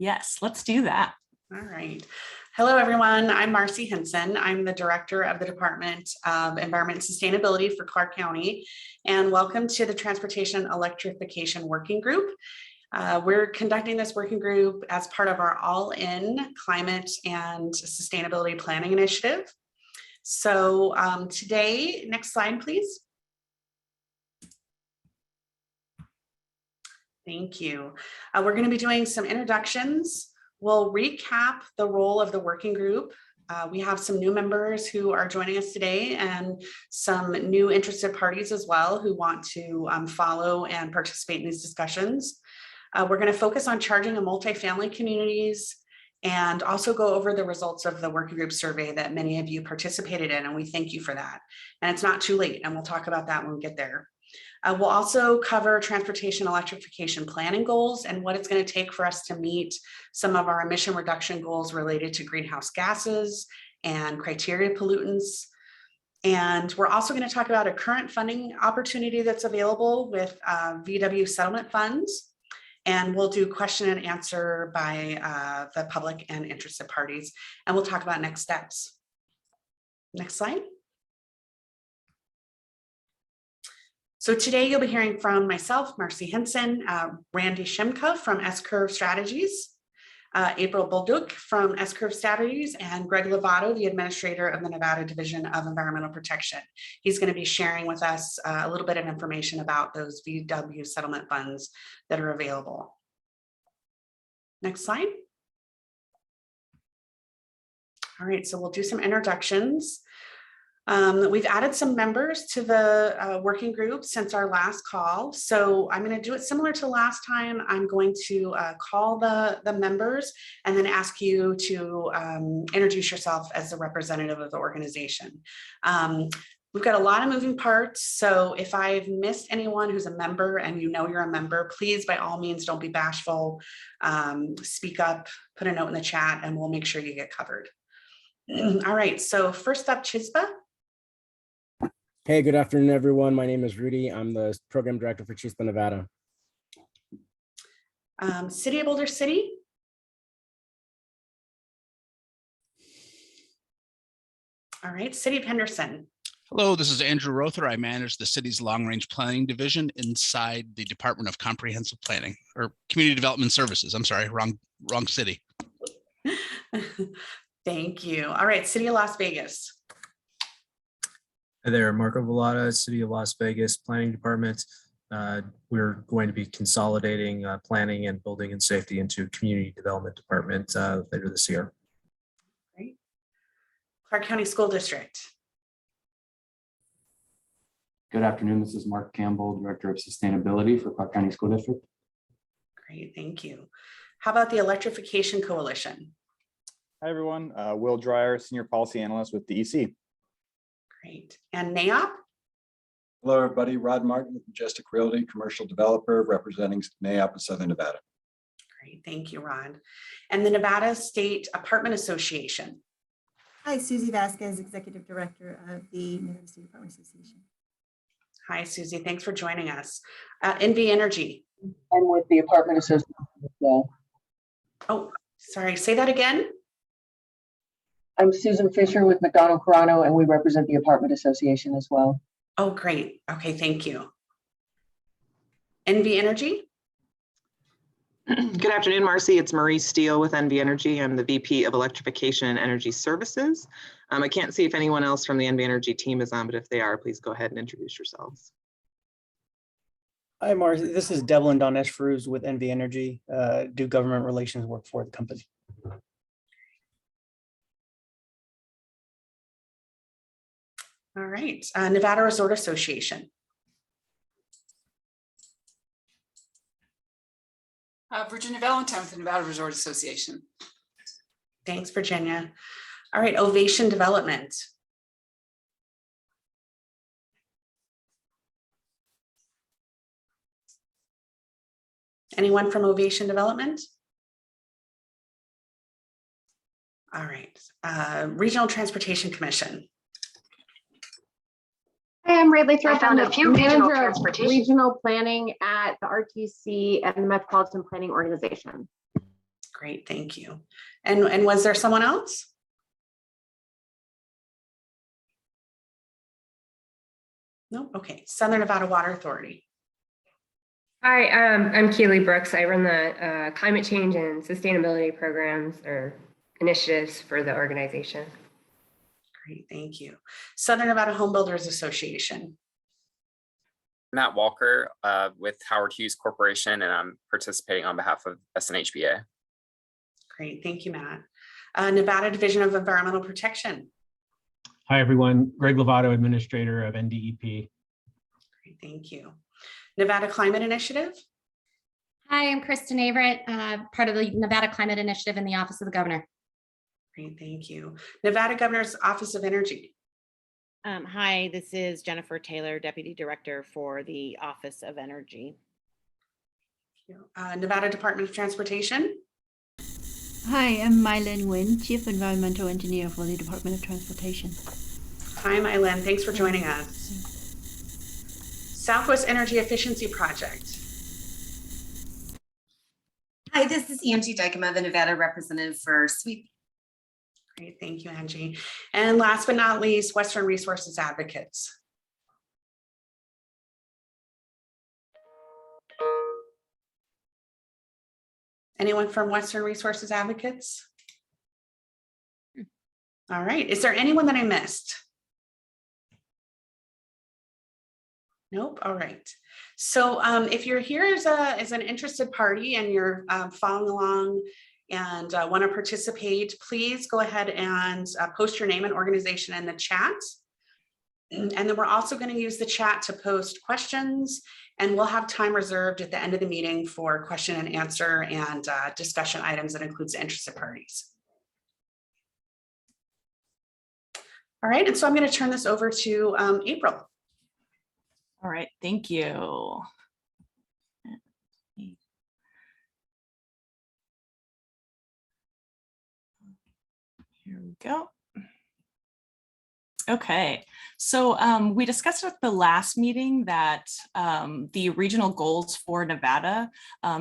Yes, let's do that. All right. Hello, everyone. I'm Marci Henson. I'm the Director of the Department of Environment and Sustainability for Clark County, and welcome to the Transportation Electrification Working Group. We're conducting this working group as part of our all-in climate and sustainability planning initiative. So today, next slide, please. Thank you. We're going to be doing some introductions. We'll recap the role of the working group. We have some new members who are joining us today and some new interested parties as well who want to follow and participate in these discussions. We're going to focus on charging in multifamily communities and also go over the results of the working group survey that many of you participated in, and we thank you for that. And it's not too late, and we'll talk about that when we get there. We'll also cover transportation electrification planning goals and what it's going to take for us to meet some of our emission reduction goals related to greenhouse gases and criteria pollutants. And we're also going to talk about a current funding opportunity that's available with VW settlement funds. And we'll do question and answer by the public and interested parties. And we'll talk about next steps. Next slide. So today you'll be hearing from myself, Marci Henson, Randy Schimka from S-Curve Strategies, April Bolduc from S-Curve Strategies, and Greg Lovato, the administrator of the Nevada Division of Environmental Protection. He's going to be sharing with us a little bit of information about those VW settlement funds that are available. Next slide. All right, so we'll do some introductions. We've added some members to the working group since our last call. So I'm going to do it similar to last time. I'm going to call the members and then ask you to introduce yourself as the representative of the organization. We've got a lot of moving parts. So if I've missed anyone who's a member and you know you're a member, please, by all means, don't be bashful. Speak up, put a note in the chat, and we'll make sure you get covered. All right, so first up, Chispa. Hey, good afternoon, everyone. My name is Rudy. I'm the program director for Chispa, Nevada. City of Boulder City. All right, City of Henderson. Hello, this is Andrew Rother. I manage the city's long-range planning division inside the Department of Comprehensive Planning or Community Development Services. I'm sorry, wrong city. Thank you. All right, City of Las Vegas. Hi there, Marco Vallata, City of Las Vegas Planning Department. We're going to be consolidating planning and building and safety into Community Development Department later this year. Great. Clark County School District. Good afternoon, this is Mark Campbell, Director of Sustainability for Clark County School District. Great, thank you. How about the Electrification Coalition? Hi, everyone. Will Dreyer, Senior Policy Analyst with DEC. Great. And NAOP? Hello, everybody. Rod Martin with Majestic Realty, Commercial Developer, representing NAOP in Southern Nevada. Great, thank you, Rod. And the Nevada State Apartment Association? Hi, Susie Vasquez, Executive Director of the Nevada State Apartment Association. Hi, Susie. Thanks for joining us. NV Energy. I'm with the Apartment Association as well. Oh, sorry. Say that again. I'm Susan Fisher with McDonald Carano, and we represent the Apartment Association as well. Oh, great. Okay, thank you. NV Energy. Good afternoon, Marci. It's Marie Steele with NV Energy. I'm the VP of Electrification and Energy Services. I can't see if anyone else from the NV Energy team is on, but if they are, please go ahead and introduce yourselves. Hi, Marci. This is Devlin Donesh-Fruz with NV Energy, do government relations work for the company. All right, Nevada Resort Association. Virginia Valentine with the Nevada Resort Association. Thanks, Virginia. All right, Ovation Development. Anyone from Ovation Development? All right, Regional Transportation Commission. Hi, I'm Radley Thorpe. I found a few regional transportation regional planning at the RTC and the Metropolitan Planning Organization. Great, thank you. And was there someone else? No, okay. Southern Nevada Water Authority. Hi, I'm Keely Brooks. I run the climate change and sustainability programs or initiatives for the organization. Great, thank you. Southern Nevada Home Builders Association. Matt Walker with Howard Hughes Corporation, and I'm participating on behalf of SNHBA. Great, thank you, Matt. Nevada Division of Environmental Protection. Hi, everyone. Greg Lovato, Administrator of NDEP. Great, thank you. Nevada Climate Initiative. Hi, I'm Kristen Averett, part of the Nevada Climate Initiative in the Office of the Governor. Great, thank you. Nevada Governor's Office of Energy. Hi, this is Jennifer Taylor, Deputy Director for the Office of Energy. Nevada Department of Transportation. Hi, I'm Mylin Nguyen, Chief Environmental Engineer for the Department of Transportation. Hi, Mylin. Thanks for joining us. Southwest Energy Efficiency Project. Hi, this is Angie Dykema, the Nevada representative for SWEEP. Great, thank you, Angie. And last but not least, Western Resources Advocates. Anyone from Western Resources Advocates? All right, is there anyone that I missed? Nope, all right. So if you're here as an interested party and you're following along and want to participate, please go ahead and post your name and organization in the chat. And then we're also going to use the chat to post questions, and we'll have time reserved at the end of the meeting for question and answer and discussion items that includes the interested parties. All right, and so I'm going to turn this over to April. All right, thank you. Here we go. Okay, so we discussed at the last meeting that the regional goals for Nevada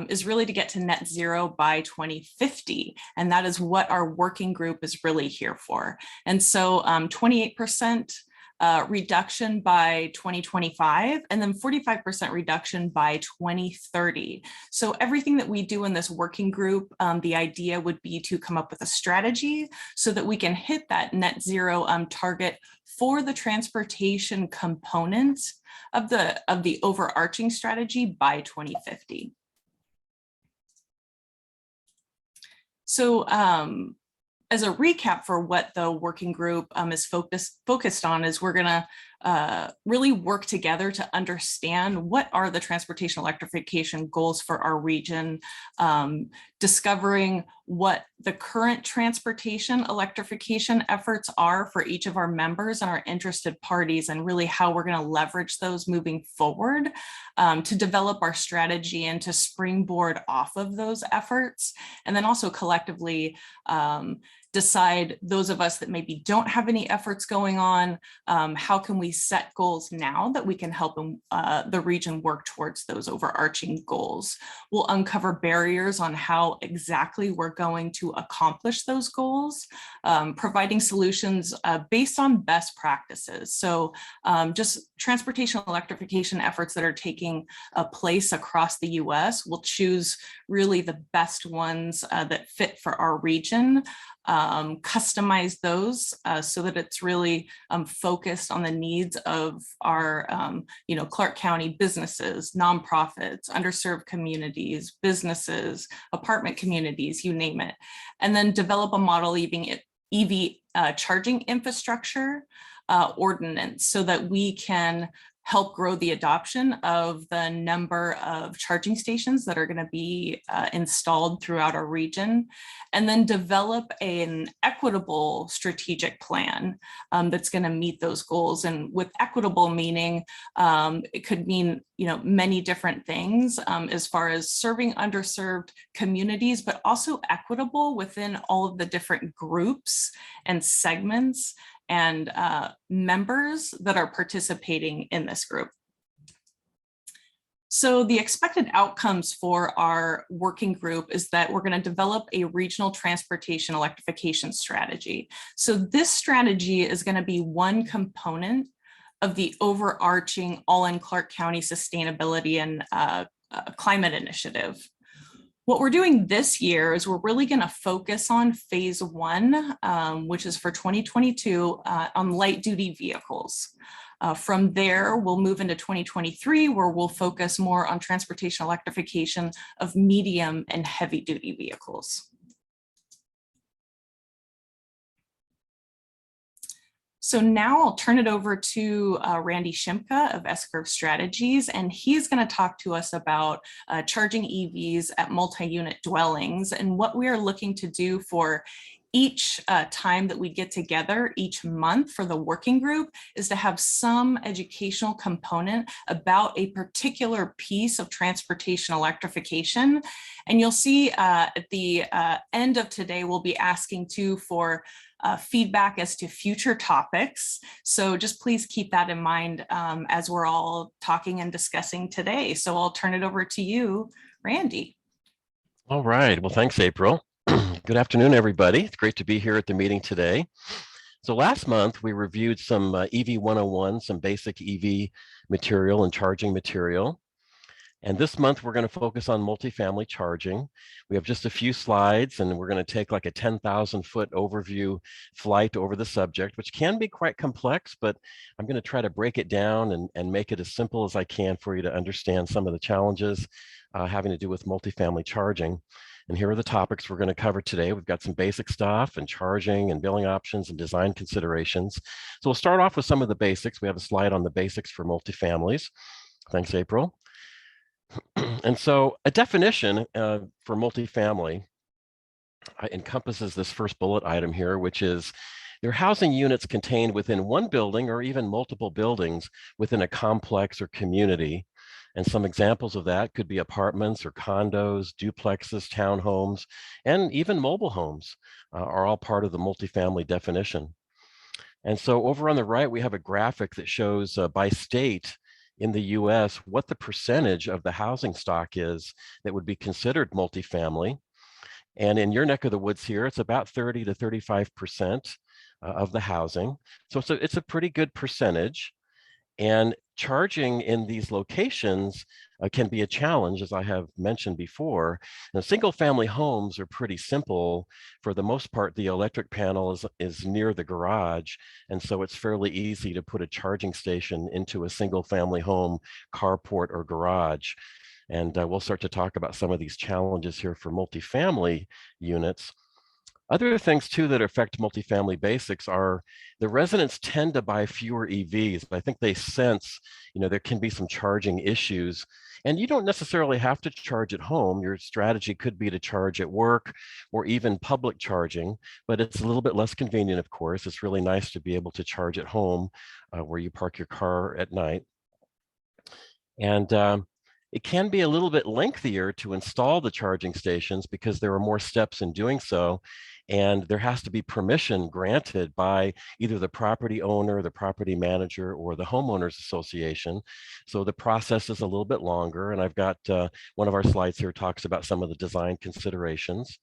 is really to get to net zero by 2050. And that is what our working group is really here for. And so 28% reduction by 2025, and then 45% reduction by 2030. So everything that we do in this working group, the idea would be to come up with a strategy so that we can hit that net zero target for the transportation component of the overarching strategy by 2050. So as a recap for what the working group is focused on is we're gonna really work together to understand what are the transportation electrification goals for our region, discovering what the current transportation electrification efforts are for each of our members and our interested parties, and really how we're gonna leverage those moving forward to develop our strategy and to springboard off of those efforts. And then also collectively decide, those of us that maybe don't have any efforts going on, how can we set goals now that we can help the region work towards those overarching goals. We'll uncover barriers on how exactly we're going to accomplish those goals, providing solutions based on best practices. So just transportation electrification efforts that are taking place across the US. We'll choose really the best ones that fit for our region, customize those so that it's really focused on the needs of our Clark County businesses, nonprofits, underserved communities, businesses, apartment communities, you name it. And then develop a model EV charging infrastructure ordinance so that we can help grow the adoption of the number of charging stations that are going to be installed throughout our region, and then develop an equitable strategic plan that's going to meet those goals. And with equitable meaning, it could mean many different things as far as serving underserved communities, but also equitable within all of the different groups and segments and members that are participating in this group. So the expected outcomes for our working group is that we're going to develop a regional transportation electrification strategy. So this strategy is going to be one component of the overarching all in Clark County sustainability and climate initiative. What we're doing this year is we're really going to focus on phase one, which is for 2022 on light duty vehicles. From there, we'll move into 2023, where we'll focus more on transportation electrification of medium and heavy duty vehicles. So now I'll turn it over to Randy Schimka of S-Curve Strategies, and he's going to talk to us about charging EVs at multi-unit dwellings and what we are looking to do for each time that we get together each month for the working group is to have some educational component about a particular piece of transportation electrification. And you'll see at the end of today, we'll be asking too for feedback as to future topics. So just please keep that in mind as we're all talking and discussing today. So I'll turn it over to you, Randy. All right, well, thanks, April. Good afternoon, everybody. It's great to be here at the meeting today. So last month, we reviewed some EV 101, some basic EV material and charging material. And this month, we're going to focus on multifamily charging. We have just a few slides, and we're going to take like a 10,000-foot overview flight over the subject, which can be quite complex, but I'm going to try to break it down and make it as simple as I can for you to understand some of the challenges having to do with multifamily charging. And here are the topics we're going to cover today. We've got some basic stuff and charging and billing options and design considerations. So we'll start off with some of the basics. We have a slide on the basics for multifamilies. Thanks, April. And so a definition for multifamily encompasses this first bullet item here, which is they're housing units contained within one building or even multiple buildings within a complex or community. And some examples of that could be apartments or condos, duplexes, townhomes, and even mobile homes are all part of the multifamily definition. And so over on the right, we have a graphic that shows by state in the US what the percentage of the housing stock is that would be considered multifamily. And in your neck of the woods here, it's about 30 to 35% of the housing. So it's a pretty good percentage. And charging in these locations can be a challenge, as I have mentioned before. Now, single-family homes are pretty simple. For the most part, the electric panel is near the garage, and so it's fairly easy to put a charging station into a single-family home, carport, or garage. And we'll start to talk about some of these challenges here for multifamily units. Other things too that affect multifamily basics are the residents tend to buy fewer EVs. I think they sense, there can be some charging issues, and you don't necessarily have to charge at home. Your strategy could be to charge at work or even public charging, but it's a little bit less convenient, of course. It's really nice to be able to charge at home where you park your car at night. And it can be a little bit lengthier to install the charging stations because there are more steps in doing so. And there has to be permission granted by either the property owner, the property manager, or the homeowners association. So the process is a little bit longer. And I've got one of our slides here talks about some of the design considerations.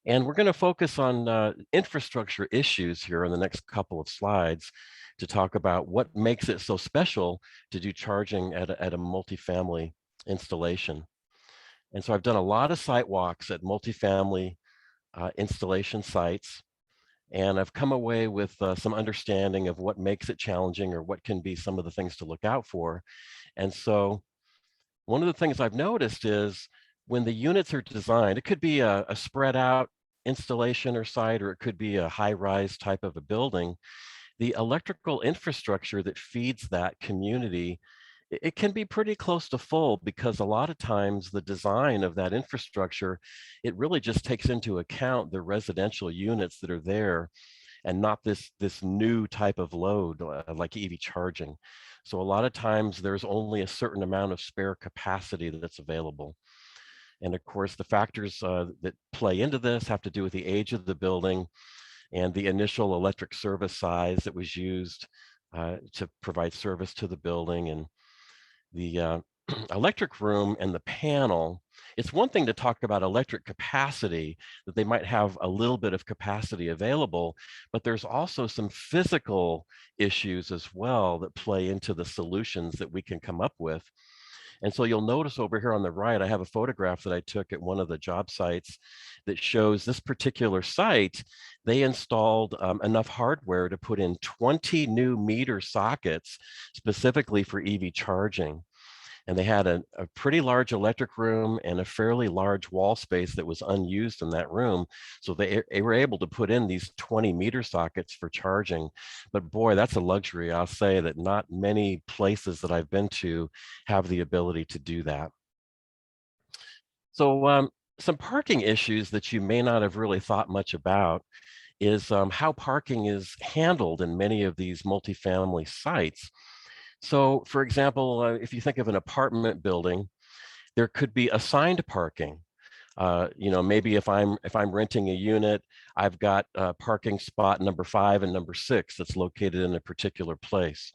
And we're going to focus on infrastructure issues here in the next couple of slides to talk about what makes it so special to do charging at a multifamily installation. And so I've done a lot of site walks at multifamily installation sites, and I've come away with some understanding of what makes it challenging or what can be some of the things to look out for. And so one of the things I've noticed is when the units are designed, it could be a spread out installation or site, or it could be a high-rise type of a building. The electrical infrastructure that feeds that community, it can be pretty close to full, because a lot of times the design of that infrastructure, it really just takes into account the residential units that are there and not this new type of load like EV charging. So a lot of times there's only a certain amount of spare capacity that's available. And of course, the factors that play into this have to do with the age of the building and the initial electric service size that was used to provide service to the building, and the electric room and the panel, it's one thing to talk about electric capacity, that they might have a little bit of capacity available, but there's also some physical issues as well that play into the solutions that we can come up with. And so you'll notice over here on the right, I have a photograph that I took at one of the job sites that shows this particular site. They installed enough hardware to put in 20 new meter sockets specifically for EV charging. And they had a pretty large electric room and a fairly large wall space that was unused in that room. So they were able to put in these 20 meter sockets for charging. But boy, that's a luxury. I'll say that not many places that I've been to have the ability to do that. So some parking issues that you may not have really thought much about is how parking is handled in many of these multifamily sites. So for example, if you think of an apartment building, there could be assigned parking. Maybe if I'm renting a unit, I've got parking spot number 5 and number 6 that's located in a particular place.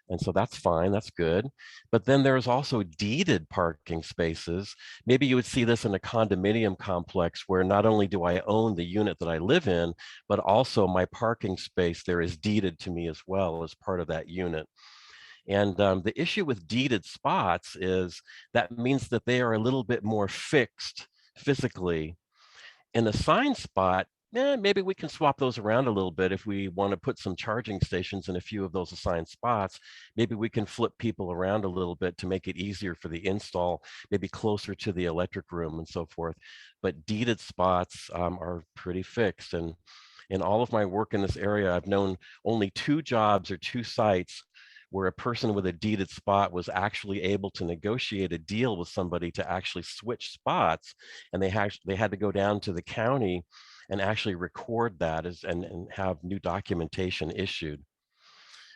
And so that's fine, that's good. But then there's also deeded parking spaces. Maybe you would see this in a condominium complex where not only do I own the unit that I live in, but also my parking space there is deeded to me as well as part of that unit. And the issue with deeded spots is that means that they are a little bit more fixed physically. In a assigned spot, maybe we can swap those around a little bit if we want to put some charging stations in a few of those assigned spots. Maybe we can flip people around a little bit to make it easier for the install, maybe closer to the electric room and so forth. But deeded spots are pretty fixed. And in all of my work in this area, I've known only 2 jobs or 2 sites where a person with a deeded spot was actually able to negotiate a deal with somebody to actually switch spots. And they had to go down to the county and actually record that and have new documentation issued.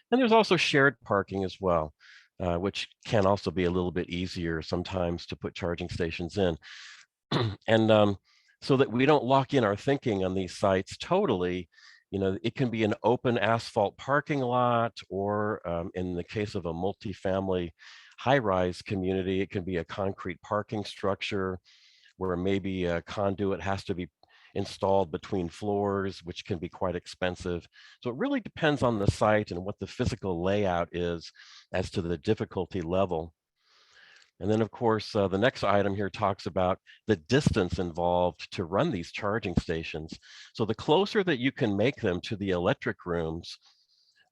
And there's also shared parking as well, which can also be a little bit easier sometimes to put charging stations in. And so that we don't lock in our thinking on these sites totally, it can be an open asphalt parking lot, or in the case of a multifamily high-rise community, it can be a concrete parking structure where maybe a conduit has to be installed between floors, which can be quite expensive. So it really depends on the site and what the physical layout is as to the difficulty level. And then, of course, the next item here talks about the distance involved to run these charging stations. So the closer that you can make them to the electric rooms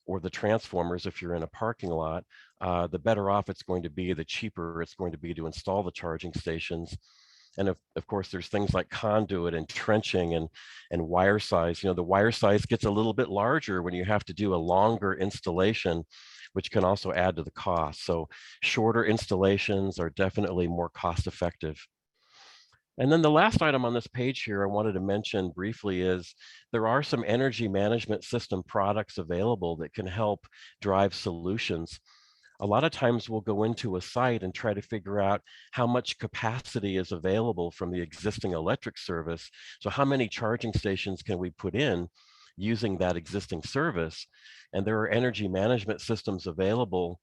or the transformers, if you're in a parking lot, the better off it's going to be, the cheaper it's going to be to install the charging stations. And of course, there's things like conduit and trenching and wire size. The wire size gets a little bit larger when you have to do a longer installation, which can also add to the cost. So shorter installations are definitely more cost effective. And then the last item on this page here I wanted to mention briefly is there are some energy management system products available that can help drive solutions. A lot of times we'll go into a site and try to figure out how much capacity is available from the existing electric service. So how many charging stations can we put in using that existing service? And there are energy management systems available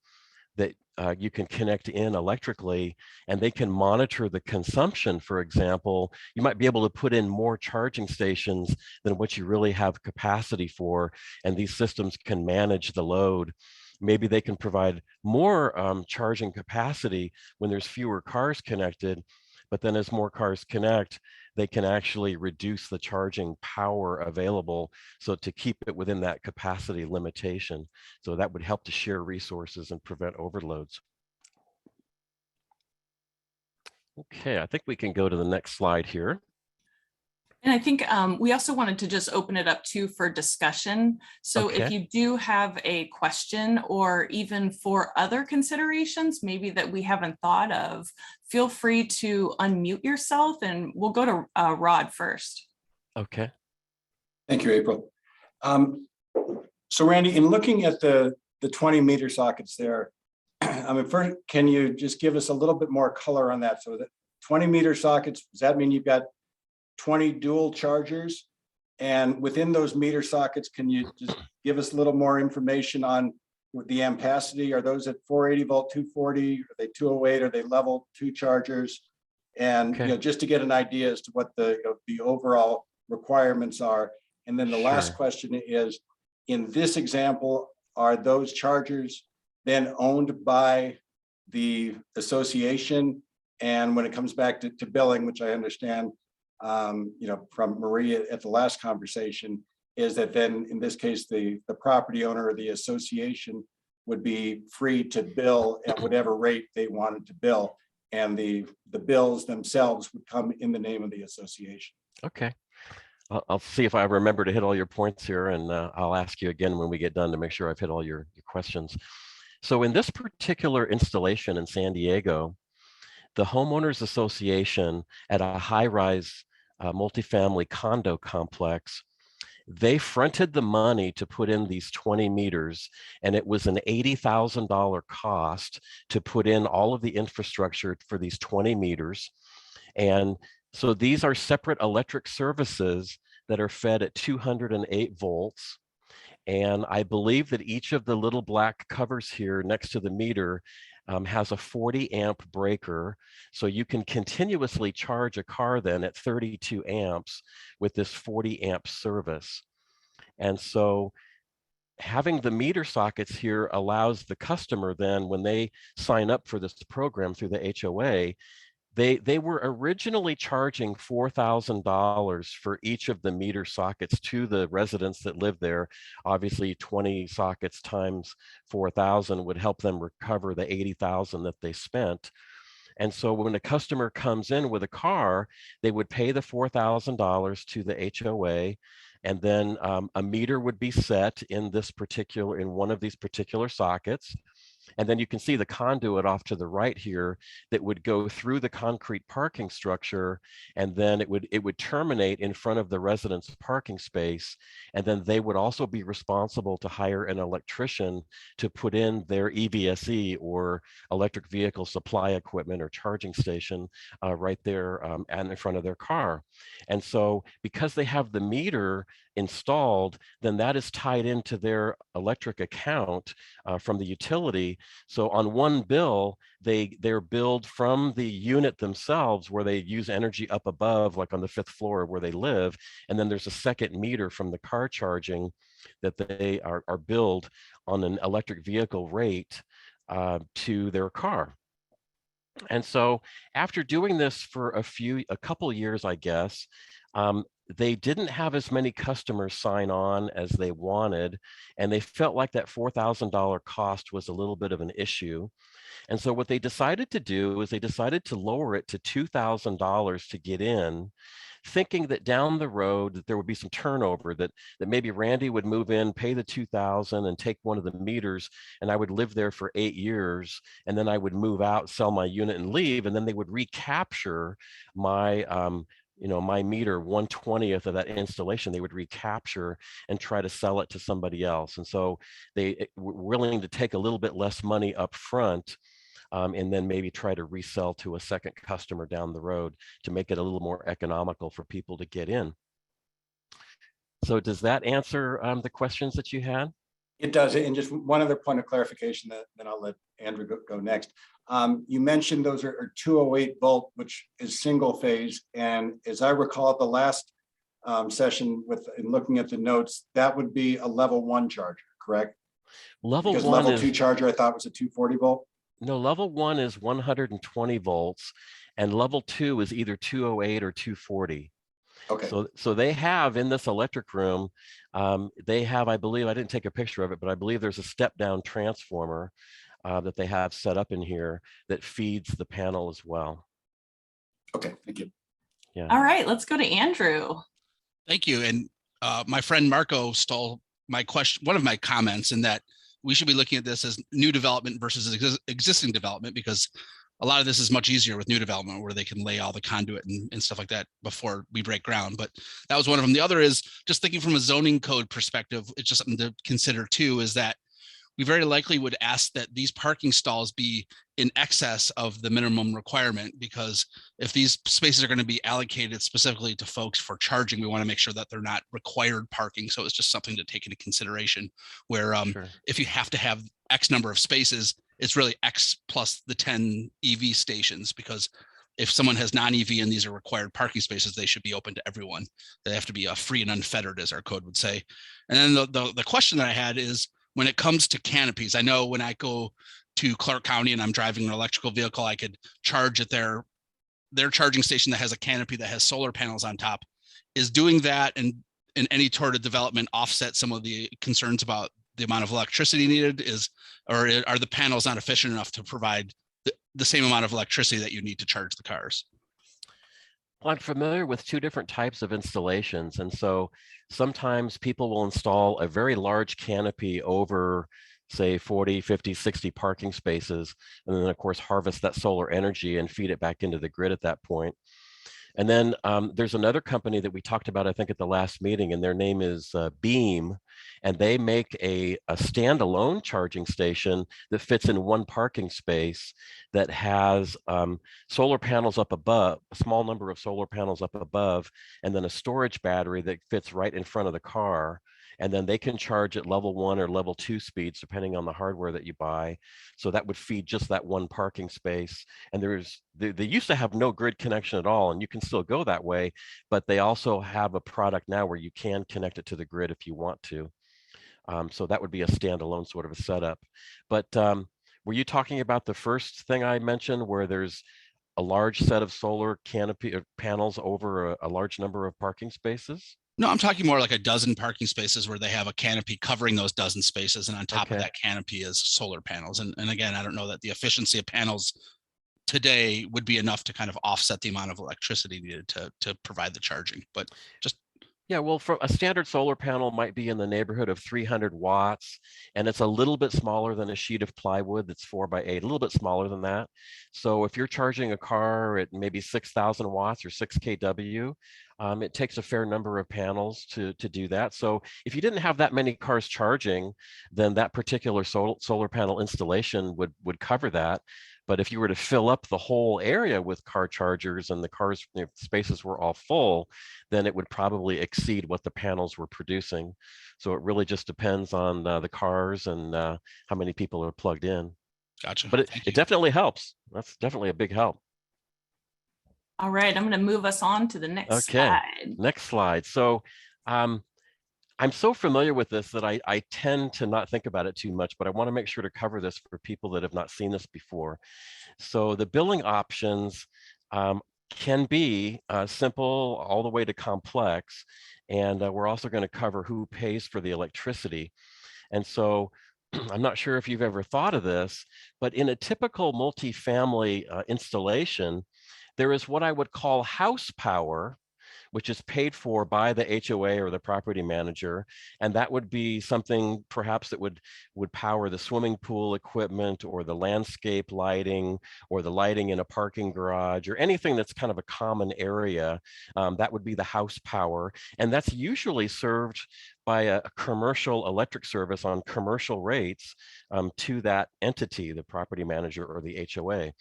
that you can connect in electrically, and they can monitor the consumption. For example, you might be able to put in more charging stations than what you really have capacity for, and these systems can manage the load. Maybe they can provide more charging capacity when there's fewer cars connected, but then as more cars connect, they can actually reduce the charging power available, so to keep it within that capacity limitation. So that would help to share resources and prevent overloads. Okay, I think we can go to the next slide here. And I think we also wanted to just open it up too for discussion. So if you do have a question or even for other considerations, maybe that we haven't thought of, feel free to unmute yourself, and we'll go to Rod first. Okay. Thank you, April. So Randy, in looking at the 20 meter sockets there, first, can you just give us a little bit more color on that? So that 20 meter sockets, does that mean you've got 20 dual chargers? And within those meter sockets, can you just give us a little more information on with the ampacity, are those at 480 volt, 240, are they 208, are they level 2 chargers? And Okay. just to get an idea as to what the overall requirements are. And then the last Sure. question is, in this example, are those chargers then owned by the association? And when it comes back to billing, which I understand, from Maria at the last conversation, is that then in this case, the property owner or the association would be free to bill at whatever rate they wanted to bill. And the bills themselves would come in the name of the association. Okay. I'll see if I remember to hit all your points here, and I'll ask you again when we get done to make sure I've hit all your questions. So in this particular installation in San Diego, the homeowners association at a high-rise multifamily condo complex, they fronted the money to put in these 20 meters, and it was an $80,000 cost to put in all of the infrastructure for these 20 meters. And so these are separate electric services that are fed at 208 volts. And I believe that each of the little black covers here next to the meter has a 40 amp breaker. So you can continuously charge a car then at 32 amps with this 40 amp service. And so having the meter sockets here allows the customer then, when they sign up for this program through the HOA, they were originally charging $4,000 for each of the meter sockets to the residents that live there. Obviously 20 sockets times 4,000 would help them recover the 80,000 that they spent. And so when a customer comes in with a car, they would pay the $4,000 to the HOA, and then a meter would be set in one of these particular sockets. And then you can see the conduit off to the right here that would go through the concrete parking structure, and then it would terminate in front of the resident's parking space. And then they would also be responsible to hire an electrician to put in their EVSE, or electric vehicle supply equipment or charging station, right there and in front of their car. And so because they have the meter installed, then that is tied into their electric account from the utility. So on one bill, they're billed from the unit themselves, where they use energy up above, like on the 5th floor where they live. And then there's a second meter from the car charging that they are billed on an electric vehicle rate to their car. And so after doing this for a couple years, I guess, they didn't have as many customers sign on as they wanted, and they felt like that $4,000 cost was a little bit of an issue. And so what they decided to do is they decided to lower it to $2,000 to get in, thinking that down the road that there would be some turnover, that maybe Randy would move in, pay the $2,000 and take one of the meters, and I would live there for 8 years, and then I would move out, sell my unit and leave, and then they would recapture my my meter, 1/20th of that installation, they would recapture and try to sell it to somebody else. And so they were willing to take a little bit less money up front, and then maybe try to resell to a second customer down the road to make it a little more economical for people to get in. So does that answer the questions that you had? It does. And just one other point of clarification, that then I'll let Andrew go next. You mentioned those are 208 volt, which is single phase. And as I recall at the last session in looking at the notes, that would be a level 1 charger, correct? Because level 2 charger I thought was a 240 volt. No, level 1 is 120 volts, and level 2 is either 208 or 240. Okay. So they have in this electric room, they have, I believe, I didn't take a picture of it, but I believe there's a step down transformer that they have set up in here that feeds the panel as well. Okay, thank you. Yeah. All right, let's go to Andrew. Thank you. And my friend Marco stole my question, one of my comments, in that we should be looking at this as new development versus existing development, because a lot of this is much easier with new development, where they can lay all the conduit and stuff like that before we break ground. But that was one of them. The other is just thinking from a zoning code perspective. It's just something to consider too, is that we very likely would ask that these parking stalls be in excess of the minimum requirement, because if these spaces are going to be allocated specifically to folks for charging, we want to make sure that they're not required parking. So it's just something to take into consideration, where Sure. if you have to have X number of spaces, it's really X plus the 10 EV stations, because if someone has non-EV and these are required parking spaces, they should be open to everyone. They have to be free and unfettered, as our code would say. And then the question that I had is, when it comes to canopies, I know when I go to Clark County and I'm driving an electrical vehicle, I could charge at their charging station that has a canopy that has solar panels on top. Is doing that and in any sort of development offset some of the concerns about the amount of electricity needed? Or are the panels not efficient enough to provide the same amount of electricity that you need to charge the cars? Well, I'm familiar with two different types of installations. And so sometimes people will install a very large canopy over, say, 40, 50, 60 parking spaces, and then of course harvest that solar energy and feed it back into the grid at that point. And then there's another company that we talked about, I think, at the last meeting, and their name is Beam, and they make a standalone charging station that fits in one parking space that has solar panels up above, a small number of solar panels up above, and then a storage battery that fits right in front of the car. And then they can charge at level 1 or level 2 speeds, depending on the hardware that you buy. So that would feed just that one parking space. And they used to have no grid connection at all, and you can still go that way, but they also have a product now where you can connect it to the grid if you want to. So that would be a standalone sort of a setup. But were you talking about the first thing I mentioned, where there's a large set of solar canopy panels over a large number of parking spaces? No, I'm talking more like a dozen parking spaces where they have a canopy covering those dozen spaces, and on top of that canopy is solar panels. And again, I don't know that the efficiency of panels today would be enough to kind of offset the amount of electricity needed to provide the charging, but just. Yeah, well, for a standard solar panel might be in the neighborhood of 300 watts, and it's a little bit smaller than a sheet of plywood that's 4x8, a little bit smaller than that. So if you're charging a car at maybe 6,000 watts or 6 kW, it takes a fair number of panels to do that. So if you didn't have that many cars charging, then that particular solar panel installation would cover that. But if you were to fill up the whole area with car chargers and the cars, spaces were all full, then it would probably exceed what the panels were producing. So it really just depends on the cars and how many people are plugged in. Gotcha. But it definitely helps. That's definitely a big help. All right, I'm going to move us on to the next slide. Next slide. So I'm so familiar with this that I tend to not think about it too much, but I want to make sure to cover this for people that have not seen this before. So the billing options can be simple all the way to complex. And we're also going to cover who pays for the electricity. And so I'm not sure if you've ever thought of this, but in a typical multifamily installation, there is what I would call house power, which is paid for by the HOA or the property manager. And that would be something perhaps that would power the swimming pool equipment or the landscape lighting or the lighting in a parking garage or anything that's kind of a common area. That would be the house power. And that's usually served by a commercial electric service on commercial rates to that entity, the property manager or the HOA.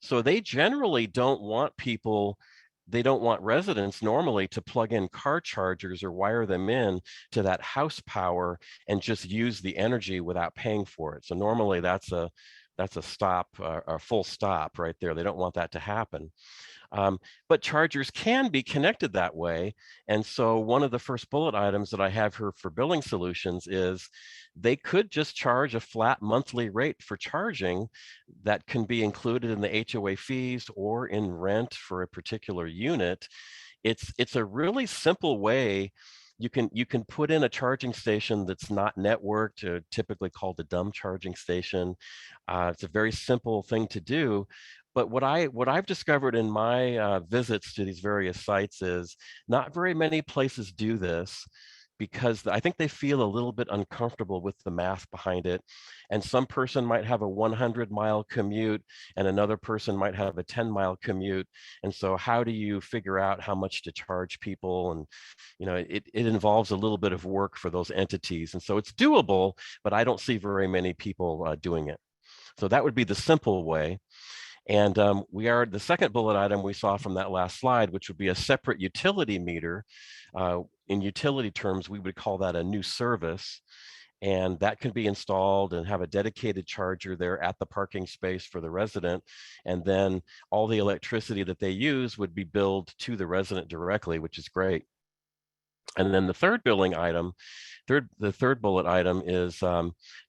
So they generally don't want people, they don't want residents normally to plug in car chargers or wire them in to that house power and just use the energy without paying for it. So normally that's a stop, a full stop right there. They don't want that to happen. But chargers can be connected that way. And so one of the first bullet items that I have here for billing solutions is they could just charge a flat monthly rate for charging that can be included in the HOA fees or in rent for a particular unit. It's a really simple way. You can put in a charging station that's not networked, typically called a dumb charging station. It's a very simple thing to do. But what I've discovered in my visits to these various sites is not very many places do this, because I think they feel a little bit uncomfortable with the math behind it. And some person might have a 100-mile commute and another person might have a 10-mile commute. And so how do you figure out how much to charge people? And it involves a little bit of work for those entities. And so it's doable, but I don't see very many people doing it. So that would be the simple way. And the second bullet item we saw from that last slide, which would be a separate utility meter. In utility terms, we would call that a new service. And that can be installed and have a dedicated charger there at the parking space for the resident. And then all the electricity that they use would be billed to the resident directly, which is great. And then the third billing item, the third bullet item is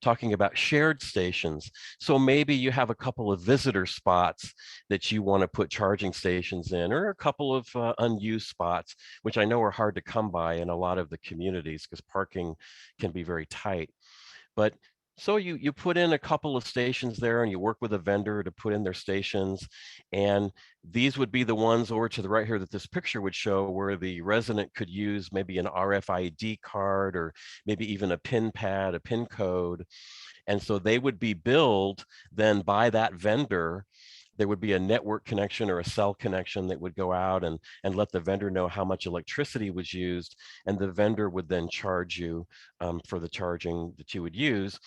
talking about shared stations. So maybe you have a couple of visitor spots that you want to put charging stations in, or a couple of unused spots, which I know are hard to come by in a lot of the communities because parking can be very tight. But so you put in a couple of stations there and you work with a vendor to put in their stations. And these would be the ones over to the right here that this picture would show, where the resident could use maybe an RFID card or maybe even a PIN pad, a PIN code. And so they would be billed then by that vendor. There would be a network connection or a cell connection that would go out and let the vendor know how much electricity was used. And the vendor would then charge you for the charging that you would use.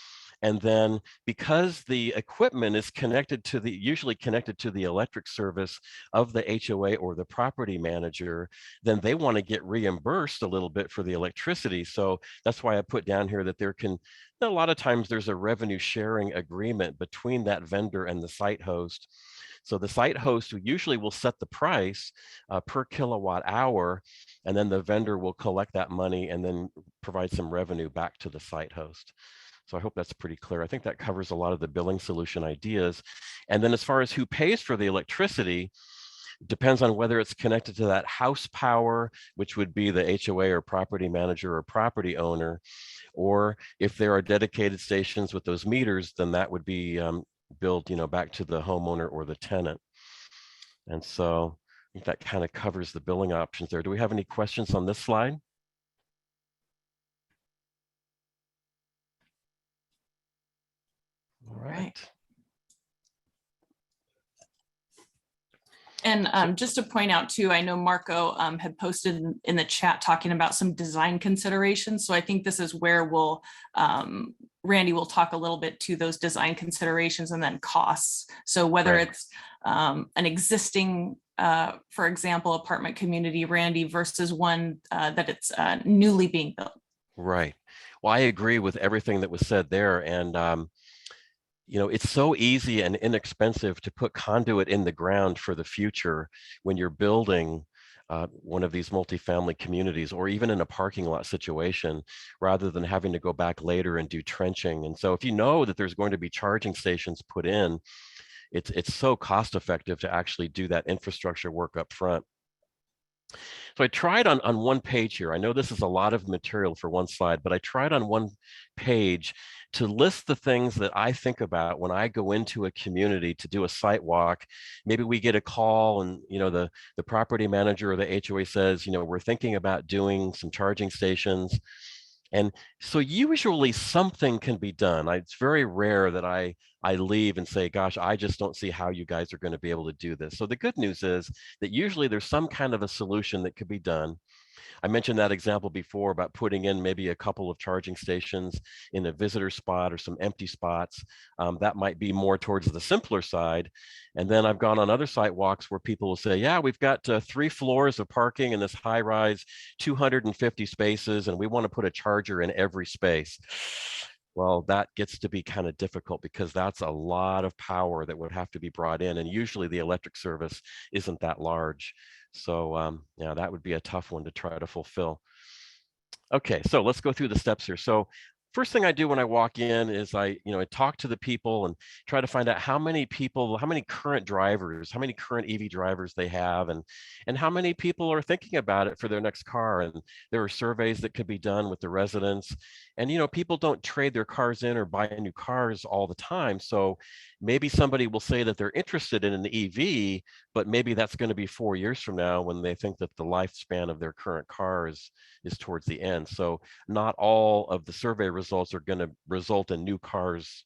And then because the equipment is connected to usually connected to the electric service of the HOA or the property manager, then they want to get reimbursed a little bit for the electricity. So that's why I put down here that a lot of times there's a revenue sharing agreement between that vendor and the site host. So the site host usually will set the price per kilowatt hour, and then the vendor will collect that money and then provide some revenue back to the site host. So I hope that's pretty clear. I think that covers a lot of the billing solution ideas. And then as far as who pays for the electricity, depends on whether it's connected to that house power, which would be the HOA or property manager or property owner, or if there are dedicated stations with those meters, then that would be billed, back to the homeowner or the tenant. And so I think that kind of covers the billing options there. Do we have any questions on this slide? All right. And just to point out too, I know Marco had posted in the chat talking about some design considerations. So I think this is where Randy will talk a little bit to those design considerations and then costs. So whether it's an existing, for example, apartment community, Randy, versus one that it's newly being built. Right. Well, I agree with everything that was said there. And it's so easy and inexpensive to put conduit in the ground for the future when you're building one of these multifamily communities, or even in a parking lot situation, rather than having to go back later and do trenching. And so if you know that there's going to be charging stations put in, it's so cost effective to actually do that infrastructure work up front. So I tried on one page here. I know this is a lot of material for one slide, but I tried on one page to list the things that I think about when I go into a community to do a site walk. Maybe we get a call and the property manager or the HOA says, we're thinking about doing some charging stations. And so usually something can be done. It's very rare that I leave and say, gosh, I just don't see how you guys are going to be able to do this. So the good news is that usually there's some kind of a solution that could be done. I mentioned that example before about putting in maybe a couple of charging stations in a visitor spot or some empty spots. That might be more towards the simpler side. And then I've gone on other site walks where people will say, yeah, we've got 3 floors of parking in this high rise, 250 spaces, and we want to put a charger in every space. Well, that gets to be kind of difficult because that's a lot of power that would have to be brought in. And usually the electric service isn't that large. So that would be a tough one to try to fulfill. Okay, so let's go through the steps here. So first thing I do when I walk in is I talk to the people and try to find out how many current drivers, how many current EV drivers they have, and how many people are thinking about it for their next car. And there are surveys that could be done with the residents. And people don't trade their cars in or buy new cars all the time. So maybe somebody will say that they're interested in an EV, but maybe that's going to be 4 years from now when they think that the lifespan of their current car is towards the end. So not all of the survey results are going to result in new cars,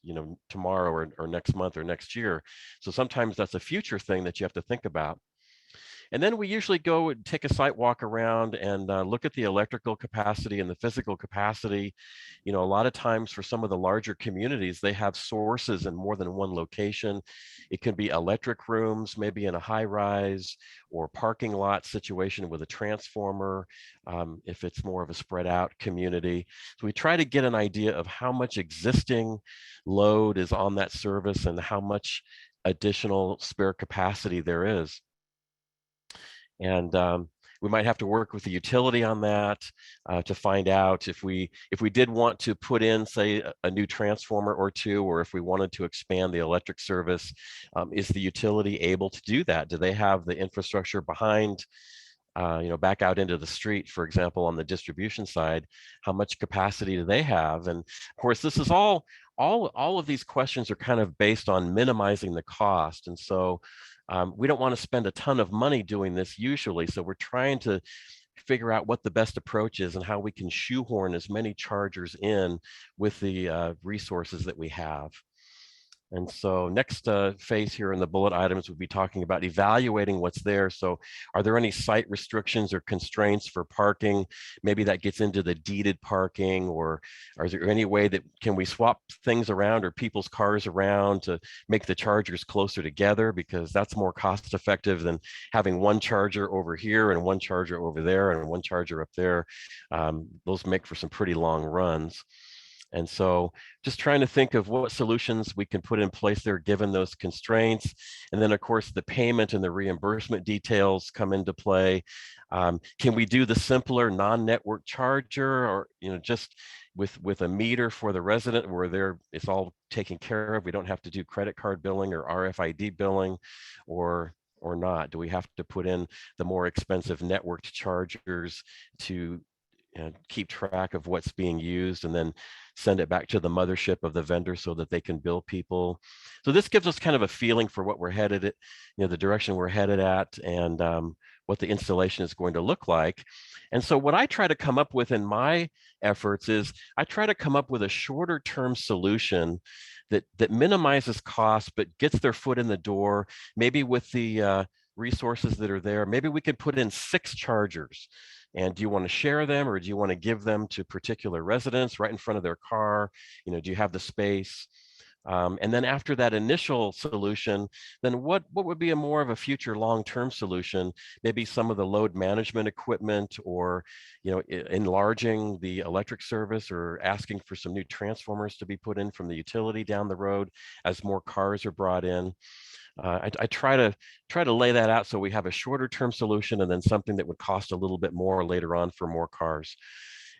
tomorrow or next month or next year. So sometimes that's a future thing that you have to think about. And then we usually go and take a site walk around and look at the electrical capacity and the physical capacity. You know, a lot of times for some of the larger communities, they have sources in more than one location. It could be electric rooms, maybe in a high rise, or parking lot situation with a transformer, if it's more of a spread out community. So we try to get an idea of how much existing load is on that service and how much additional spare capacity there is. And we might have to work with the utility on that to find out if we did want to put in, say, a new transformer or two, or if we wanted to expand the electric service, is the utility able to do that? Do they have the infrastructure behind, you know, back out into the street, for example, on the distribution side? How much capacity do they have? And of course, this is all of these questions are kind of based on minimizing the cost. And so we don't want to spend a ton of money doing this usually. So we're trying to figure out what the best approach is and how we can shoehorn as many chargers in with the resources that we have. And so next phase here in the bullet items, we'll be talking about evaluating what's there. So are there any site restrictions or constraints for parking? Maybe that gets into the deeded parking, or is there any way that can we swap things around or people's cars around to make the chargers closer together? Because that's more cost effective than having one charger over here and one charger over there and one charger up there. Those make for some pretty long runs. And so just trying to think of what solutions we can put in place there given those constraints. And then of course, the payment and the reimbursement details come into play. Can we do the simpler non-network charger, or, you know, just with a meter for the resident where it's all taken care of? We don't have to do credit card billing or RFID billing, or not? Do we have to put in the more expensive networked chargers to keep track of what's being used and then send it back to the mothership of the vendor so that they can bill people? So this gives us kind of a feeling for what we're headed at, you know, the direction we're headed at, and what the installation is going to look like. And so what I try to come up with in my efforts is I try to come up with a shorter term solution that minimizes costs but gets their foot in the door, maybe with the resources that are there. Maybe we could put in 6 chargers. And do you want to share them, or do you want to give them to particular residents right in front of their car? You know, do you have the space? And then after that initial solution, then what would be a more of a future long-term solution? Maybe some of the load management equipment, or, you know, enlarging the electric service, or asking for some new transformers to be put in from the utility down the road as more cars are brought in. I try to lay that out so we have a shorter term solution, and then something that would cost a little bit more later on for more cars.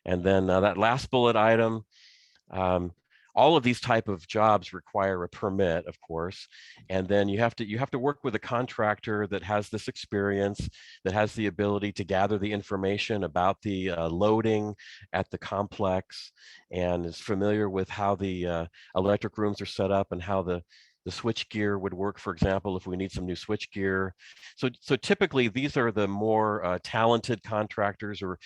And then that last bullet item, all of these type of jobs require a permit, of course, and then you have to work with a contractor that has this experience, that has the ability to gather the information about the loading at the complex, and is familiar with how the electric rooms are set up and how the switch gear would work, for example, if we need some new switch gear. So typically these are the more talented contractors, or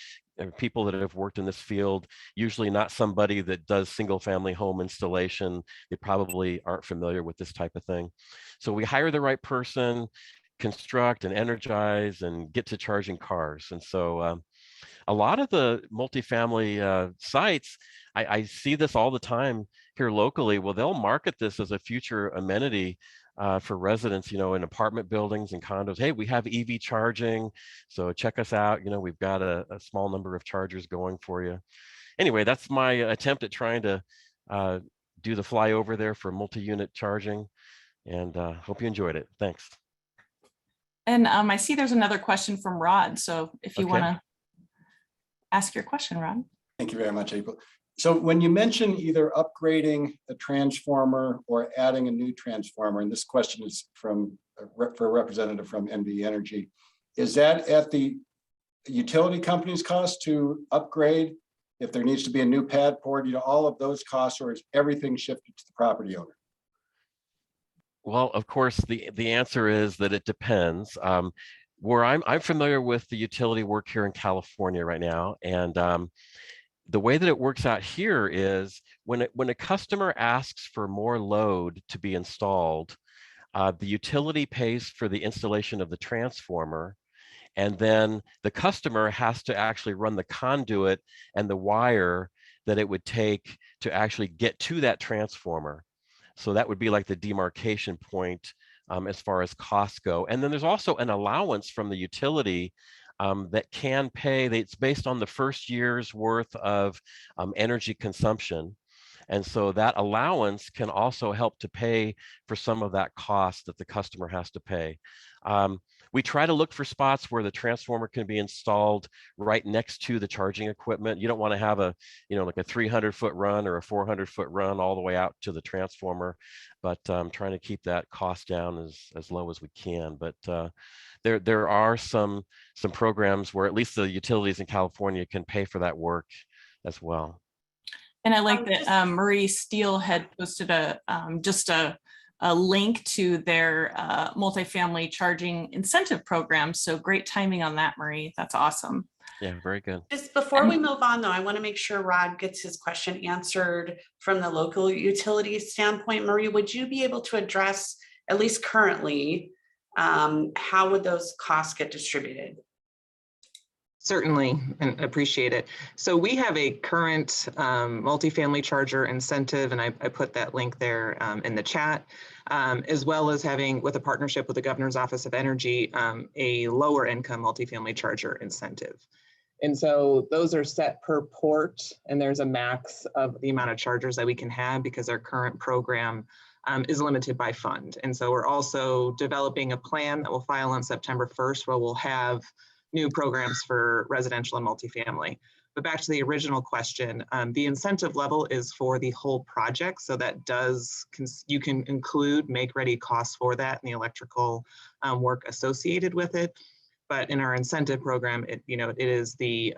people that have worked in this field, usually not somebody that does single family home installation. They probably aren't familiar with this type of thing. So we hire the right person, construct and energize, and get to charging cars. And so a lot of the multifamily sites, I see this all the time here locally. Well, they'll market this as a future amenity for residents, you know, in apartment buildings and condos. Hey, we have EV charging, so check us out. You know, we've got a small number of chargers going for you. Anyway, that's my attempt at trying to do the flyover there for multi-unit charging, and hope you enjoyed it. Thanks. And I see there's another question from Rod. So if you want to ask your question, Rod. Thank you very much, April. So when you mention either upgrading a transformer or adding a new transformer, and this question is for a representative from NV Energy, is that at the utility company's cost to upgrade? If there needs to be a new pad poured, you know, all of those costs, or is everything shifted to the property owner? Well, of course, the answer is that it depends. Where I'm familiar with the utility work here in California right now, and the way that it works out here is when a customer asks for more load to be installed, the utility pays for the installation of the transformer, And then the customer has to actually run the conduit and the wire that it would take to actually get to that transformer. So that would be like the demarcation point as far as costs go. And then there's also an allowance from the utility that can pay. It's based on the first year's worth of energy consumption. And so that allowance can also help to pay for some of that cost that the customer has to pay. We try to look for spots where the transformer can be installed right next to the charging equipment. You don't want to have a, like a 300-foot run or a 400-foot run all the way out to the transformer, but trying to keep that cost down as low as we can. But there are some programs where at least the utilities in California can pay for that work as well. And I like that Marie Steele had posted a link to their multifamily charging incentive program. So great timing on that, Marie. That's awesome. Yeah, very good. Just before we move on, though, I want to make sure Rod gets his question answered from the local utility standpoint. Marie, would you be able to address, at least currently, how would those costs get distributed? Certainly, and appreciate it. So we have a current multifamily charger incentive, and I put that link there in the chat, as well as having, with a partnership with the Governor's Office of Energy, a lower income multifamily charger incentive. And so those are set per port, and there's a max of the amount of chargers that we can have because our current program is limited by fund. And so we're also developing a plan that will file on September 1st, where we'll have new programs for residential and multifamily. But back to the original question, the incentive level is for the whole project. So that you can include make-ready costs for that and the electrical work associated with it. But in our incentive program, it is the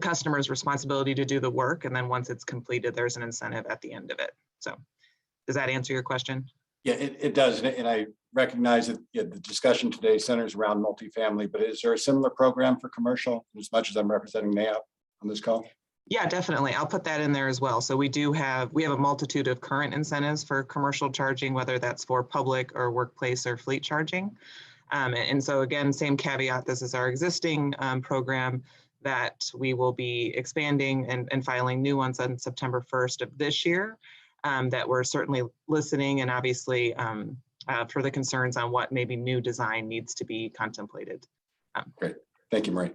customer's responsibility to do the work. And then once it's completed, there's an incentive at the end of it. So does that answer your question? Yeah, it does. And I recognize that the discussion today centers around multifamily, but is there a similar program for commercial, as much as I'm representing NAIOP on this call? Yeah, definitely. I'll put that in there as well. So we have a multitude of current incentives for commercial charging, whether that's for public or workplace or fleet charging. And so again, same caveat, this is our existing program that we will be expanding and filing new ones on September 1st of this year. That we're certainly listening and obviously for the concerns on what maybe new design needs to be contemplated. Great. Thank you, Marie.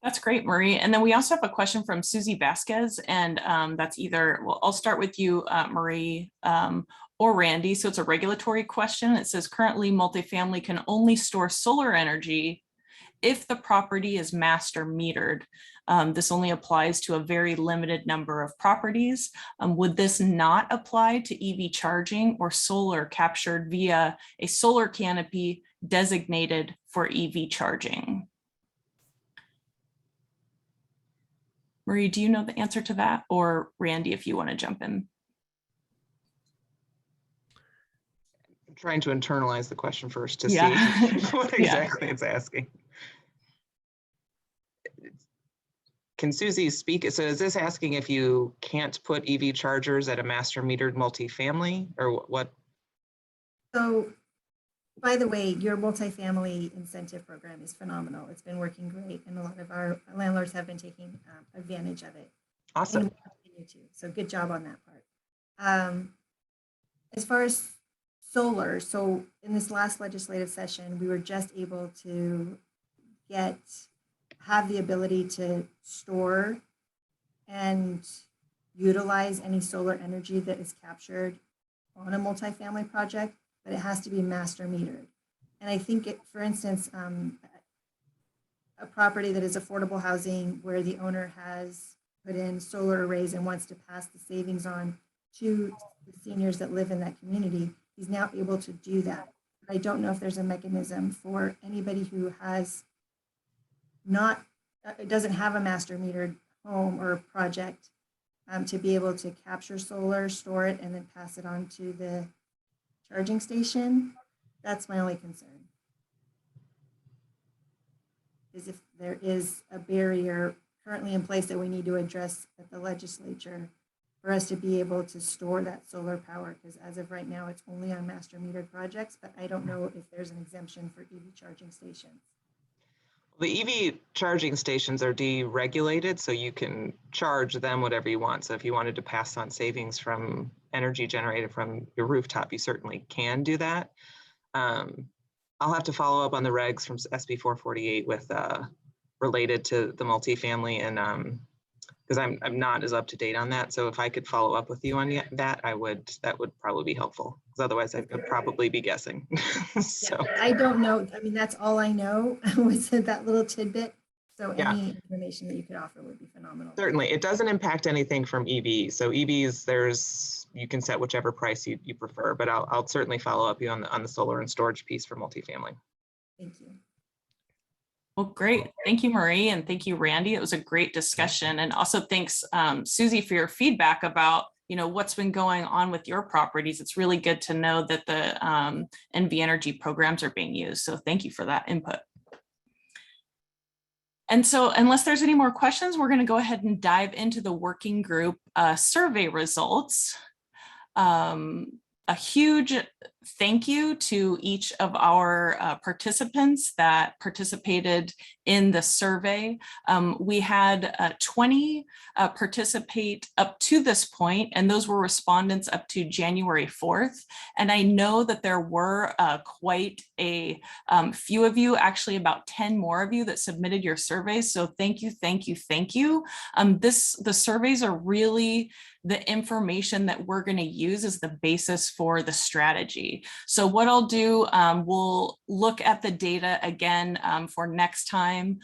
That's great, Marie. And then we also have a question from Susie Vasquez, and that's either, well, I'll start with you, Marie, or Randy. So it's a regulatory question. It says currently multifamily can only store solar energy if the property is master metered. This only applies to a very limited number of properties. Would this not apply to EV charging or solar captured via a solar canopy designated for EV charging? Marie, do you know the answer to that? Or Randy, if you want to jump in. I'm trying to internalize the question first to see what exactly it's asking. Can Susie speak? So is this asking if you can't put EV chargers at a master metered multifamily or what? So, by the way, your multifamily incentive program is phenomenal. It's been working great, and a lot of our landlords have been taking advantage of it. Awesome. And we'll continue to. So good job on that part. As far as solar, so in this last legislative session, we were just able to have the ability to store and utilize any solar energy that is captured on a multifamily project, but it has to be master metered. And I think for instance, a property that is affordable housing where the owner has put in solar arrays and wants to pass the savings on to the seniors that live in that community, he's now able to do that. But I don't know if there's a mechanism for anybody who has doesn't have a master metered home or project to be able to capture solar, store it, and then pass it on to the charging station. That's my only concern. Is if there is a barrier currently in place that we need to address at the legislature for us to be able to store that solar power, because as of right now, it's only on master metered projects, but I don't know if there's an exemption for EV charging stations. The EV charging stations are deregulated, so you can charge them whatever you want. So if you wanted to pass on savings from energy generated from your rooftop, you certainly can do that. I'll have to follow up on the regs from SB 448 with related to the multifamily, and because I'm not as up to date on that. So if I could follow up with you on that, that would probably be helpful, because otherwise I could probably be guessing. So Yeah, I don't know. I mean, that's all I know was that little tidbit. So Yeah. any information that you could offer would be phenomenal. Certainly, it doesn't impact anything from EVs. So EVs, you can set whichever price you prefer, but I'll certainly follow up you on the solar and storage piece for multifamily. Thank you. Well, great. Thank you, Marie, and thank you, Randy. It was a great discussion. And also thanks, Susie, for your feedback about what's been going on with your properties. It's really good to know that the NV Energy programs are being used. So thank you for that input. And so unless there's any more questions, we're going to go ahead and dive into the working group survey results. A huge thank you to each of our participants that participated in the survey. We had 20 participate up to this point, and those were respondents up to January 4th. And I know that there were quite a few of you, actually about 10 more of you that submitted your surveys. So thank you, thank you, thank you. The surveys are really the information that we're going to use as the basis for the strategy. So what I'll do, we'll look at the data again for next time.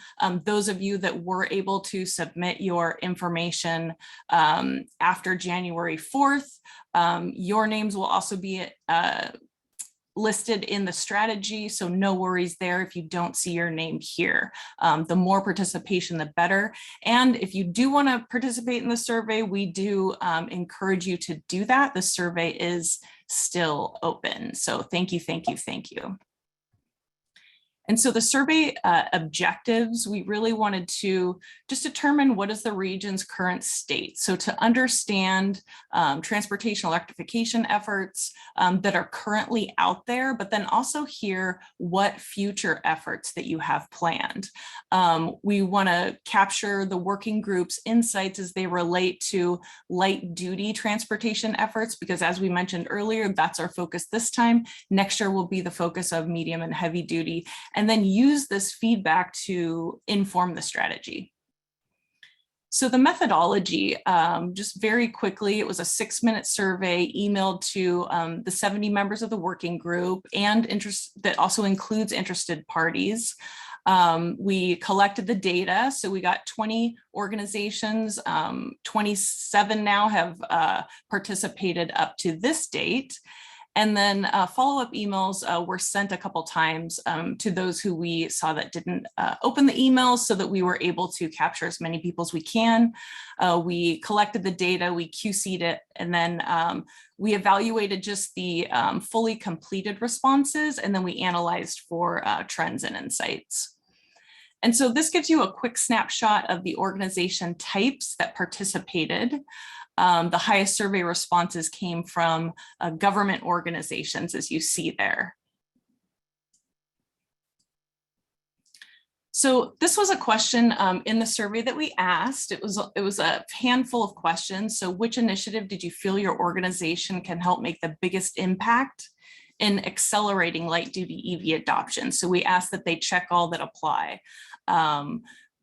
Those of you that were able to submit your information after January 4th, your names will also be listed in the strategy, so no worries there if you don't see your name here. The more participation, the better. And if you do want to participate in the survey, we do encourage you to do that. The survey is still open. So thank you, thank you, thank you. And so the survey objectives, we really wanted to just determine what is the region's current state. So to understand transportation electrification efforts that are currently out there, but then also hear what future efforts that you have planned. We want to capture the working group's insights as they relate to light duty transportation efforts, because as we mentioned earlier, that's our focus this time. Next year will be the focus of medium and heavy duty, and then use this feedback to inform the strategy. So the methodology, just very quickly, it was a 6-minute survey emailed to the 70 members of the working group, and that also includes interested parties. We collected the data, so we got 20 organizations, 27 now have participated up to this date. And then follow-up emails were sent a couple times to those who we saw that didn't open the emails, so that we were able to capture as many people as we can. We collected the data, we QC'd it, and then we evaluated just the fully completed responses, and then we analyzed for trends and insights. And so this gives you a quick snapshot of the organization types that participated. The highest survey responses came from government organizations, as you see there. So this was a question in the survey that we asked. It was a handful of questions. So which initiative did you feel your organization can help make the biggest impact in accelerating light duty EV adoption? So we asked that they check all that apply.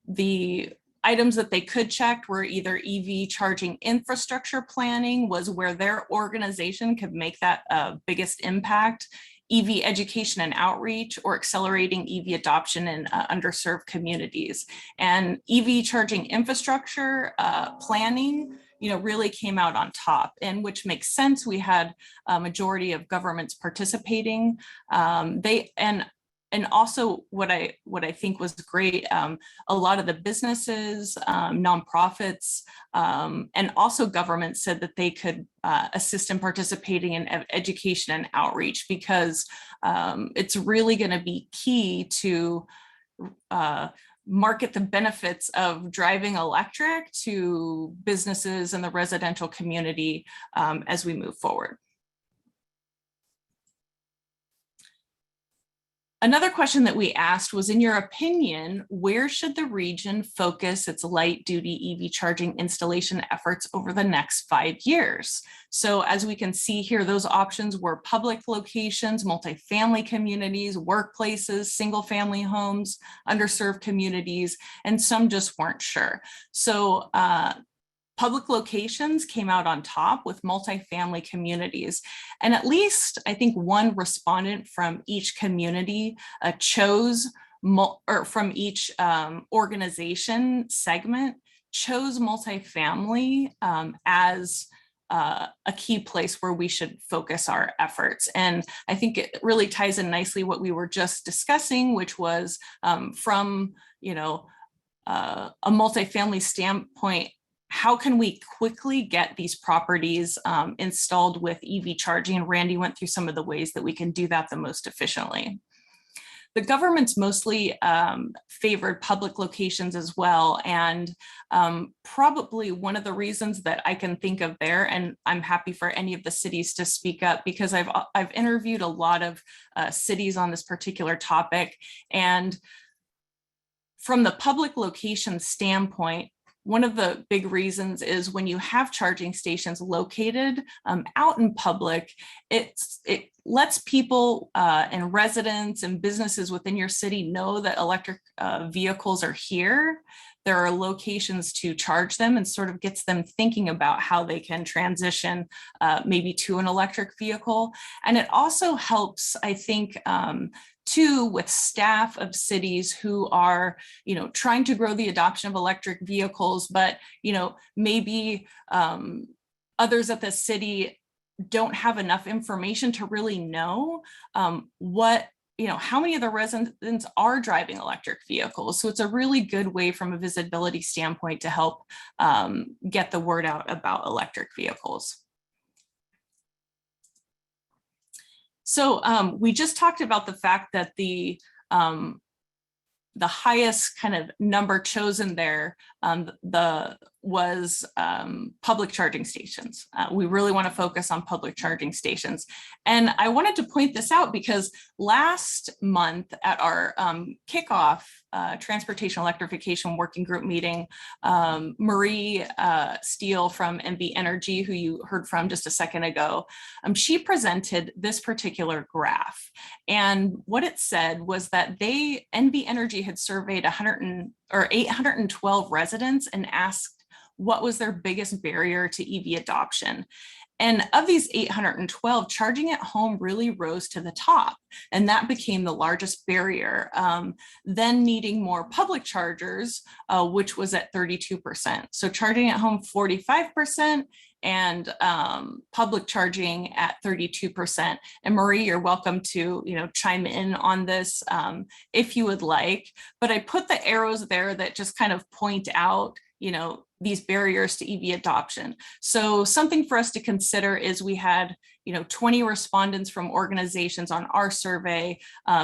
The items that they could check were either EV charging infrastructure planning was where their organization could make that biggest impact, EV education and outreach, or accelerating EV adoption in underserved communities. And EV charging infrastructure planning, really came out on top, and which makes sense. We had a majority of governments participating. And also what I think was great, a lot of the businesses, nonprofits, and also governments said that they could assist in participating in education and outreach, because it's really going to be key to market the benefits of driving electric to businesses and the residential community as we move forward. As we move forward. Another question that we asked was, in your opinion, where should the region focus its light duty EV charging installation efforts over the next 5 years? So as we can see here, those options were public locations, multifamily communities, workplaces, single family homes, underserved communities, and some just weren't sure. So public locations came out on top with multifamily communities. And at least I think one respondent from each community chose, or from each organization segment, chose multifamily as a key place where we should focus our efforts. And I think it really ties in nicely what we were just discussing, which was from, a multifamily standpoint, how can we quickly get these properties installed with EV charging? And Randy went through some of the ways that we can do that the most efficiently. The government's mostly favored public locations as well. And probably one of the reasons that I can think of there, and I'm happy for any of the cities to speak up, because I've interviewed a lot of cities on this particular topic. And from the public location standpoint, one of the big reasons is when you have charging stations located out in public, it lets people and residents and businesses within your city know that electric vehicles are here. There are locations to charge them, and sort of gets them thinking about how they can transition maybe to an electric vehicle. And it also helps, I think, too, with staff of cities who are, trying to grow the adoption of electric vehicles, but, maybe others at the city don't have enough information to really know how many of the residents are driving electric vehicles. So it's a really good way from a visibility standpoint to help get the word out about electric vehicles. So we just talked about the fact that the highest kind of number chosen there was public charging stations. We really want to focus on public charging stations. And I wanted to point this out because last month at our kickoff Transportation Electrification Working Group meeting, Marci Steele from MB Energy, who you heard from just a second ago, she presented this particular graph. And what it said was that NB Energy had surveyed 812 residents and asked what was their biggest barrier to EV adoption. And of these 812, charging at home really rose to the top, and that became the largest barrier. Then needing more public chargers, which was at 32%. So charging at home 45%, and public charging at 32%. And Marci, you're welcome to chime in on this if you would like. But I put the arrows there that just kind of point out these barriers to EV adoption. So something for us to consider is we had 20 respondents from organizations on our survey.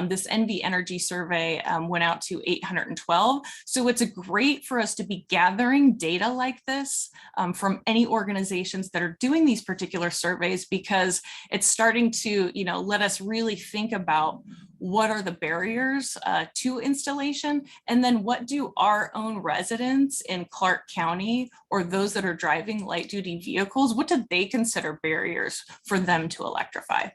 This NV Energy survey went out to 812. So it's great for us to be gathering data like this from any organizations that are doing these particular surveys, because it's starting to let us really think about what are the barriers to installation, and then what do our own residents in Clark County or those that are driving light duty vehicles, what do they consider barriers for them to electrify?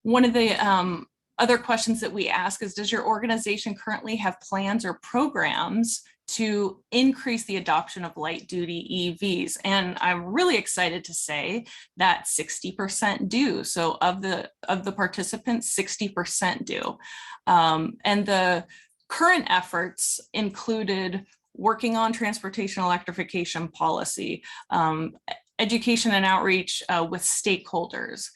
One of the other questions that we ask is, does your organization currently have plans or programs to increase the adoption of light duty EVs? And I'm really excited to say that 60% do. So of the participants, 60% do. And the current efforts included working on transportation electrification policy, education and outreach with stakeholders,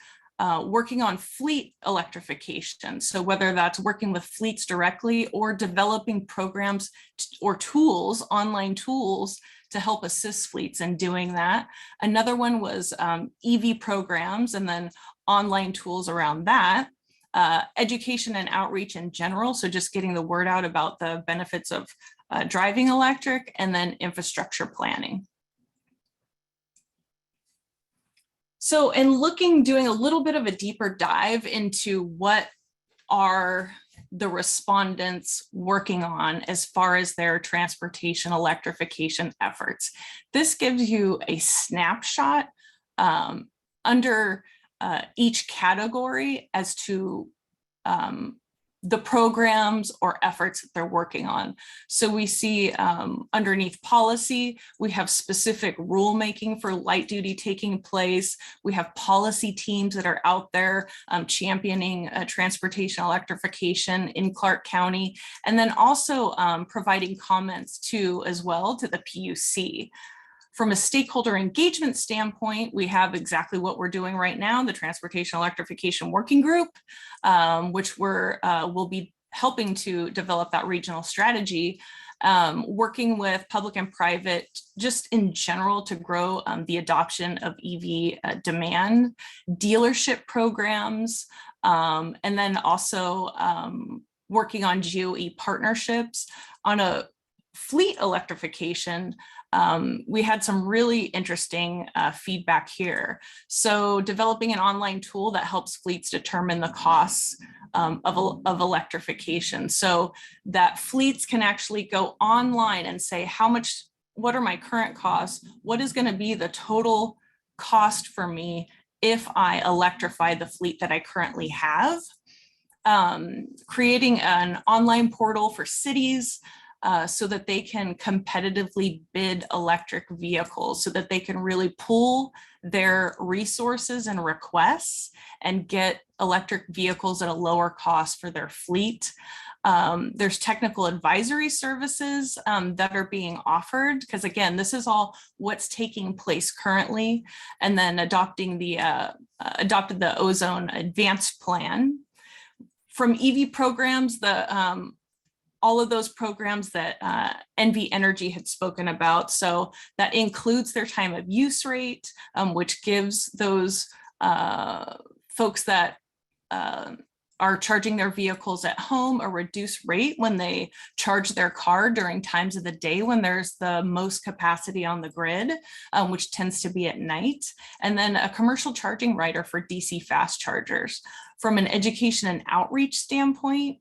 working on fleet electrification. So whether that's working with fleets directly or developing programs or tools, online tools to help assist fleets in doing that. Another one was EV programs and then online tools around that. Education and outreach in general. So just getting the word out about the benefits of driving electric, and then infrastructure planning. So doing a little bit of a deeper dive into what are the respondents working on as far as their transportation electrification efforts. This gives you a snapshot under each category as to the programs or efforts that they're working on. So we see underneath policy, we have specific rulemaking for light duty taking place. We have policy teams that are out there championing transportation electrification in Clark County, and then also providing comments too as well to the PUC. From a stakeholder engagement standpoint, we have exactly what we're doing right now, the Transportation Electrification Working Group, which will be helping to develop that regional strategy, working with public and private, just in general, to grow the adoption of EV demand, dealership programs, and then also working on GOE partnerships. On a fleet electrification, we had some really interesting feedback here. So developing an online tool that helps fleets determine the costs of electrification, so that fleets can actually go online and say, what are my current costs? What is going to be the total cost for me if I electrify the fleet that I currently have? Creating an online portal for cities so that they can competitively bid electric vehicles, so that they can really pool their resources and requests and get electric vehicles at a lower cost for their fleet. There's technical advisory services that are being offered, because again, this is all what's taking place currently, and then adopted the Ozone Advanced Plan. From EV programs, all of those programs that NV Energy had spoken about. So that includes their time of use rate, which gives those folks that are charging their vehicles at home a reduced rate when they charge their car during times of the day when there's the most capacity on the grid, which tends to be at night. And then a commercial charging rider for DC fast chargers. From an education and outreach standpoint,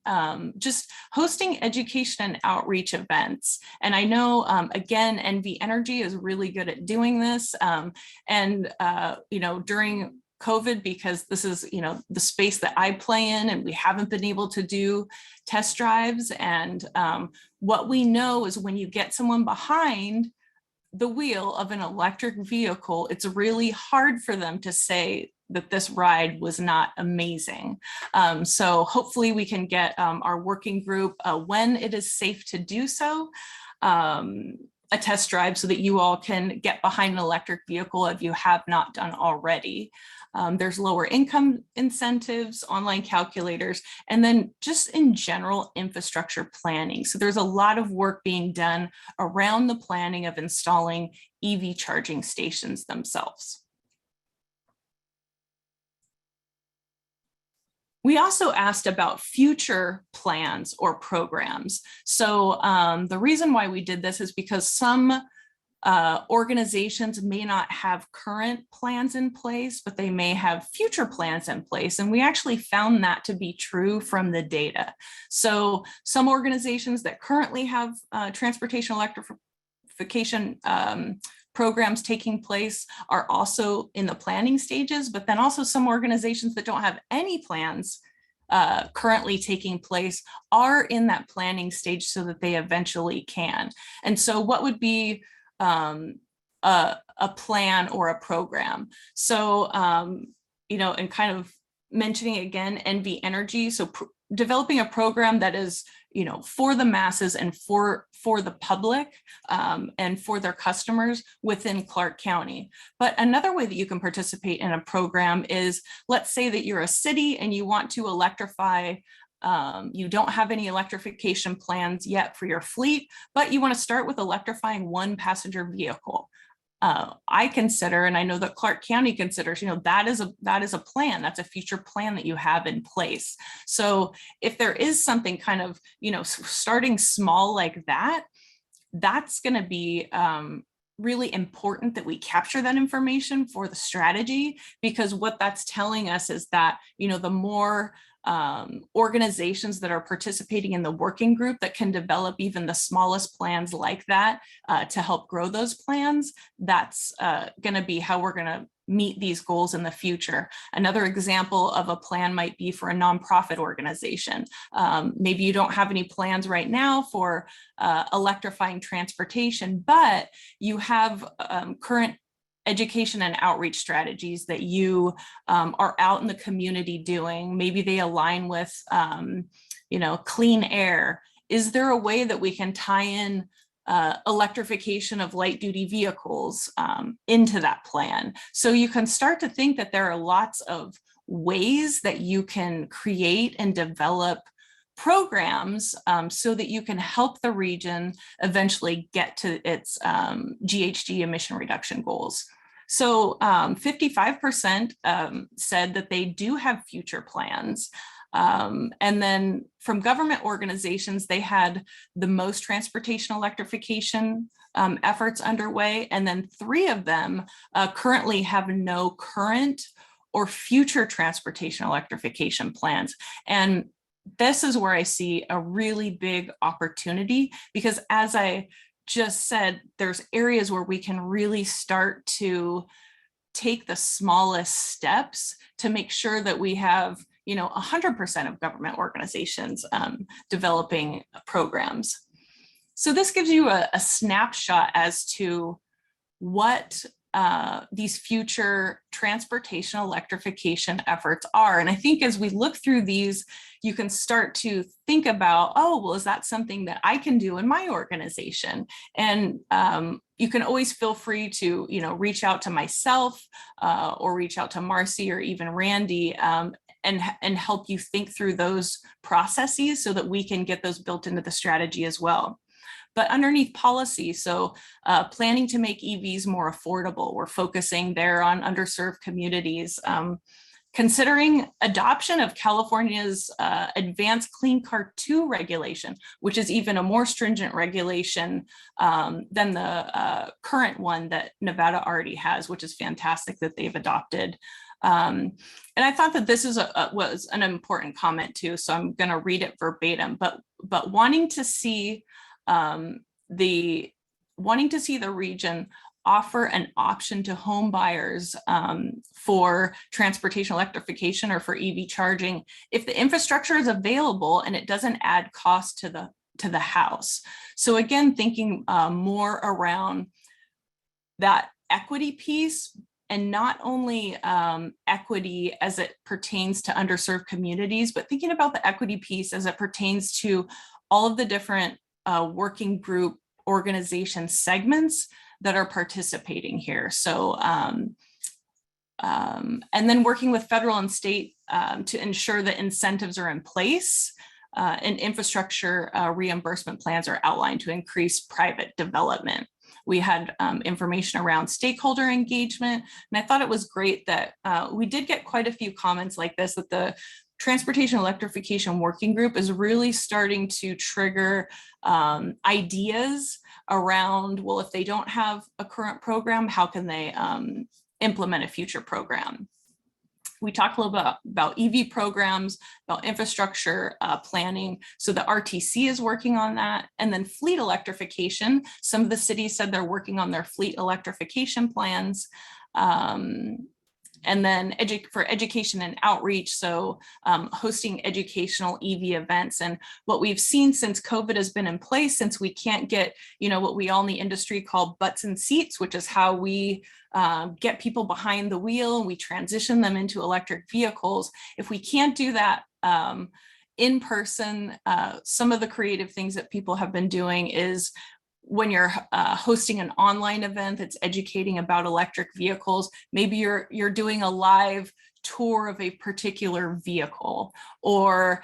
just hosting education and outreach events. And I know, again, NV Energy is really good at doing this. During COVID, because this is, the space that I play in, and we haven't been able to do test drives. And what we know is when you get someone behind the wheel of an electric vehicle, it's really hard for them to say that this ride was not amazing. So hopefully we can get our working group, when it is safe to do so, a test drive so that you all can get behind an electric vehicle if you have not done already. There's lower income incentives, online calculators, and then just in general infrastructure planning. So there's a lot of work being done around the planning of installing EV charging stations themselves. We also asked about future plans or programs. So the reason why we did this is because some organizations may not have current plans in place, but they may have future plans in place. And we actually found that to be true from the data. So some organizations that currently have transportation electrification programs taking place are also in the planning stages, but then also some organizations that don't have any plans currently taking place are in that planning stage so that they eventually can. And so what would be a plan or a program? So, and kind of mentioning again, NV Energy. So developing a program that is, for the masses and for the public and for their customers within Clark County. But another way that you can participate in a program is, let's say that you're a city and you want to electrify. You don't have any electrification plans yet for your fleet, but you want to start with electrifying one passenger vehicle. I consider, and I know that Clark County considers, that is a plan. That's a future plan that you have in place. So if there is something kind of, starting small like that, that's going to be really important that we capture that information for the strategy, because what that's telling us is that, the more organizations that are participating in the working group that can develop even the smallest plans like that to help grow those plans, that's going to be how we're going to meet these goals in the future. Another example of a plan might be for a nonprofit organization. Maybe you don't have any plans right now for electrifying transportation, but you have current education and outreach strategies that you are out in the community doing. Maybe they align with, clean air. Is there a way that we can tie in electrification of light duty vehicles into that plan? So you can start to think that there are lots of ways that you can create and develop programs so that you can help the region eventually get to its GHG emission reduction goals. So 55% said that they do have future plans. And then from government organizations, they had the most transportation electrification efforts underway. And then 3 of them currently have no current or future transportation electrification plans. And this is where I see a really big opportunity, because as I just said, there's areas where we can really start to take the smallest steps to make sure that we have 100% of government organizations developing programs. So this gives you a snapshot as to what these future transportation electrification efforts are. And I think as we look through these, you can start to think about, oh, well, is that something that I can do in my organization? And you can always feel free to, reach out to myself or reach out to Marci or even Randy and help you think through those processes so that we can get those built into the strategy as well. But underneath policy, so planning to make EVs more affordable, we're focusing there on underserved communities. Considering adoption of California's advanced Clean Car 2 regulation, which is even a more stringent regulation than the current one that Nevada already has, which is fantastic that they've adopted. And I thought that this was an important comment too, so I'm going to read it verbatim. But wanting to see the region offer an option to home buyers for transportation electrification or for EV charging if the infrastructure is available and it doesn't add cost to the house. So again, thinking more around that equity piece, and not only equity as it pertains to underserved communities, but thinking about the equity piece as it pertains to all of the different working group organization segments that are participating here. So, and then working with federal and state to ensure that incentives are in place and infrastructure reimbursement plans are outlined to increase private development. We had information around stakeholder engagement, and I thought it was great that we did get quite a few comments like this, that the Transportation Electrification Working Group is really starting to trigger ideas around, well, if they don't have a current program, how can they implement a future program? We talked a little bit about EV programs, about infrastructure planning. So the RTC is working on that. And then fleet electrification. Some of the cities said they're working on their fleet electrification plans. And then for education and outreach, so hosting educational EV events. And what we've seen since COVID has been in place, since we can't get, what we all in the industry call butts and seats, which is how we get people behind the wheel and we transition them into electric vehicles. If we can't do that in person, some of the creative things that people have been doing is when you're hosting an online event that's educating about electric vehicles, maybe you're doing a live tour of a particular vehicle, or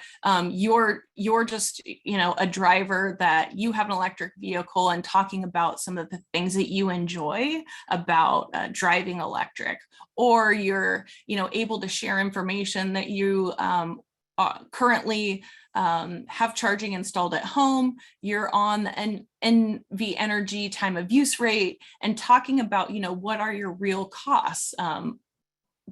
you're just a driver that you have an electric vehicle and talking about some of the things that you enjoy about driving electric, or you're able to share information that you currently have charging installed at home, you're on an NV Energy time of use rate, and talking about, what are your real costs?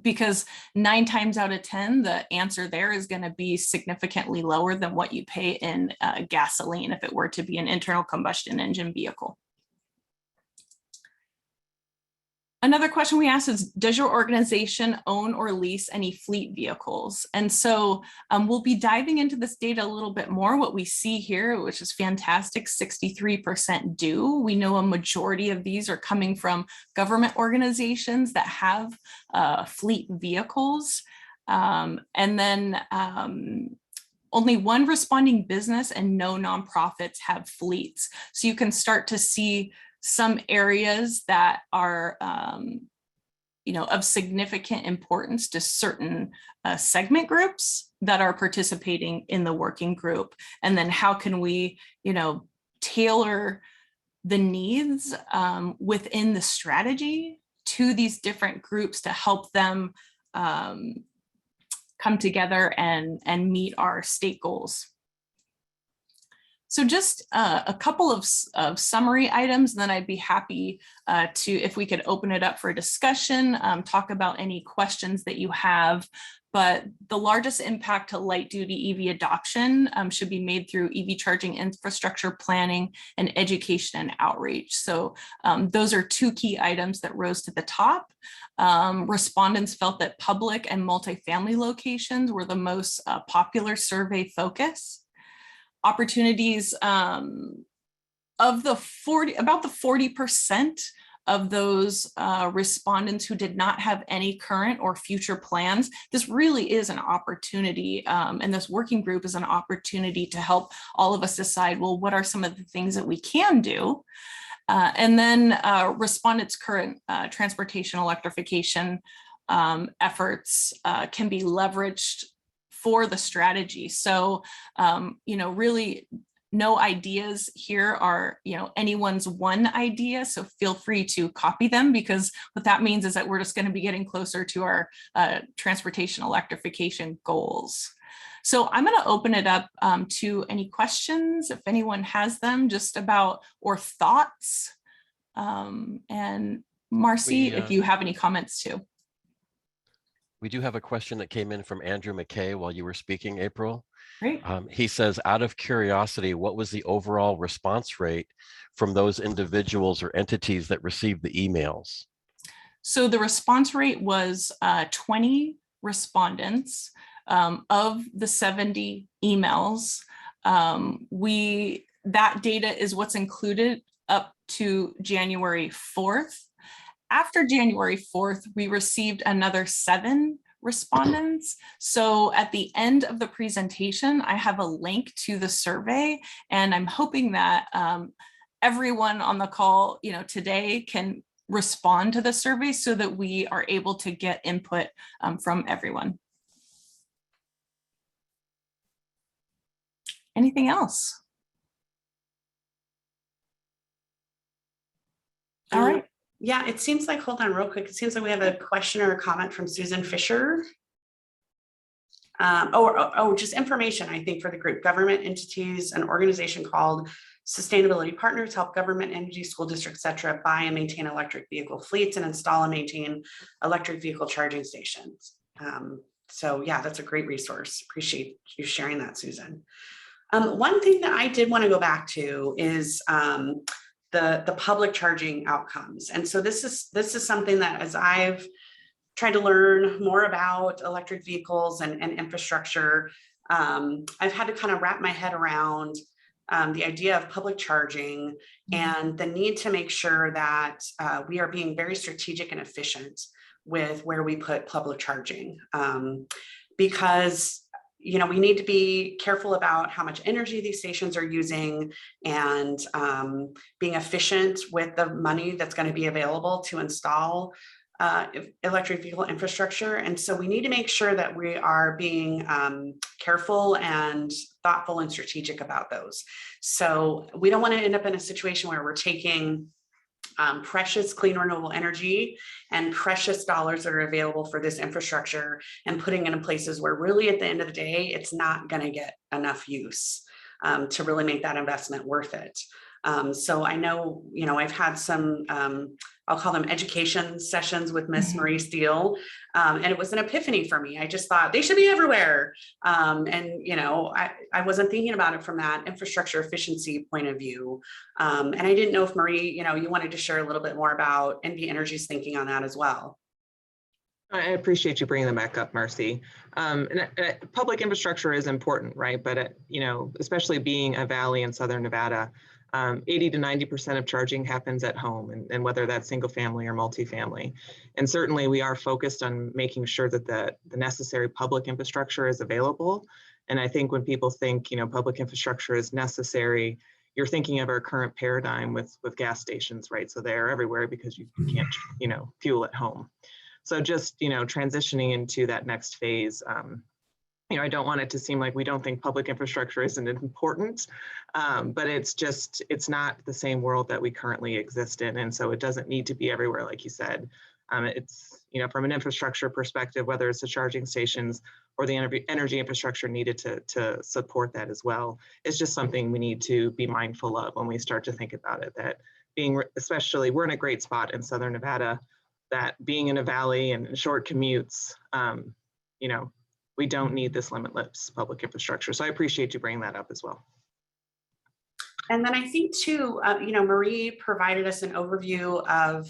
Because 9 times out of 10, the answer there is going to be significantly lower than what you pay in gasoline if it were to be an internal combustion engine vehicle. Another question we asked is, does your organization own or lease any fleet vehicles? And so we'll be diving into this data a little bit more. What we see here, which is fantastic, 63% do. We know a majority of these are coming from government organizations that have fleet vehicles. And then only one responding business and no nonprofits have fleets. So you can start to see some areas that are, of significant importance to certain segment groups that are participating in the working group. And then how can we, tailor the needs within the strategy to these different groups to help them come together and meet our state goals. So just a couple of summary items, and then I'd be happy to, if we could open it up for a discussion, talk about any questions that you have. But the largest impact to light duty EV adoption should be made through EV charging infrastructure planning and education and outreach. So those are 2 key items that rose to the top. Respondents felt that public and multifamily locations were the most popular survey focus. Opportunities of the about the 40% of those respondents who did not have any current or future plans. This really is an opportunity, and this working group is an opportunity to help all of us decide, well, what are some of the things that we can do? And then respondents' current transportation electrification efforts can be leveraged for the strategy. So, really no ideas here are, anyone's one idea. So feel free to copy them, because what that means is that we're just going to be getting closer to our transportation electrification goals. So I'm going to open it up to any questions, if anyone has them, just about, or thoughts. And Marci, if you have any comments too. We do have a question that came in from Andrew McKay while you were speaking, April. Great. He says, out of curiosity, what was the overall response rate from those individuals or entities that received the emails? So the response rate was 20 respondents of the 70 emails. That data is what's included up to January 4th. After January 4th, we received another 7 respondents. So at the end of the presentation, I have a link to the survey, and I'm hoping that everyone on the call, today can respond to the survey so that we are able to get input from everyone. Anything else? All right. Yeah, it seems like, hold on real quick. It seems like we have a question or a comment from Susan Fisher. Just information, I think, for the group. Government entities, an organization called Sustainability Partners help government, energy, school districts, et cetera, buy and maintain electric vehicle fleets and install and maintain electric vehicle charging stations. So yeah, that's a great resource. Appreciate you sharing that, Susan. One thing that I did want to go back to is the public charging outcomes. And so this is something that, as I've tried to learn more about electric vehicles and infrastructure, I've had to kind of wrap my head around the idea of public charging and the need to make sure that we are being very strategic and efficient with where we put public charging, because we need to be careful about how much energy these stations are using and being efficient with the money that's going to be available to install electric vehicle infrastructure. And so we need to make sure that we are being careful and thoughtful and strategic about those. So we don't want to end up in a situation where we're taking precious clean renewable energy and precious dollars that are available for this infrastructure and putting it in places where really at the end of the day, it's not going to get enough use to really make that investment worth it. So I know, I've had some, I'll call them education sessions with Miss Marci Steele, and it was an epiphany for me. I just thought they should be everywhere. I wasn't thinking about it from that infrastructure efficiency point of view. And I didn't know if Marci, you wanted to share a little bit more about NV Energy's thinking on that as well. I appreciate you bringing them back up, Marci. Public infrastructure is important, right? But, especially being a valley in Southern Nevada, 80 to 90% of charging happens at home, and whether that's single family or multifamily. And certainly we are focused on making sure that the necessary public infrastructure is available. And I think when people think, public infrastructure is necessary, you're thinking of our current paradigm with gas stations, right? So they're everywhere because you can't, fuel at home. So just, transitioning into that next phase, I don't want it to seem like we don't think public infrastructure isn't important, but it's not the same world that we currently exist in. And so it doesn't need to be everywhere, like you said. It's, from an infrastructure perspective, whether it's the charging stations or the energy infrastructure needed to support that as well, it's just something we need to be mindful of when we start to think about it, that especially, we're in a great spot in Southern Nevada, that being in a valley and short commutes, we don't need this limitless public infrastructure. So I appreciate you bringing that up as well. And then I think too, Marci provided us an overview of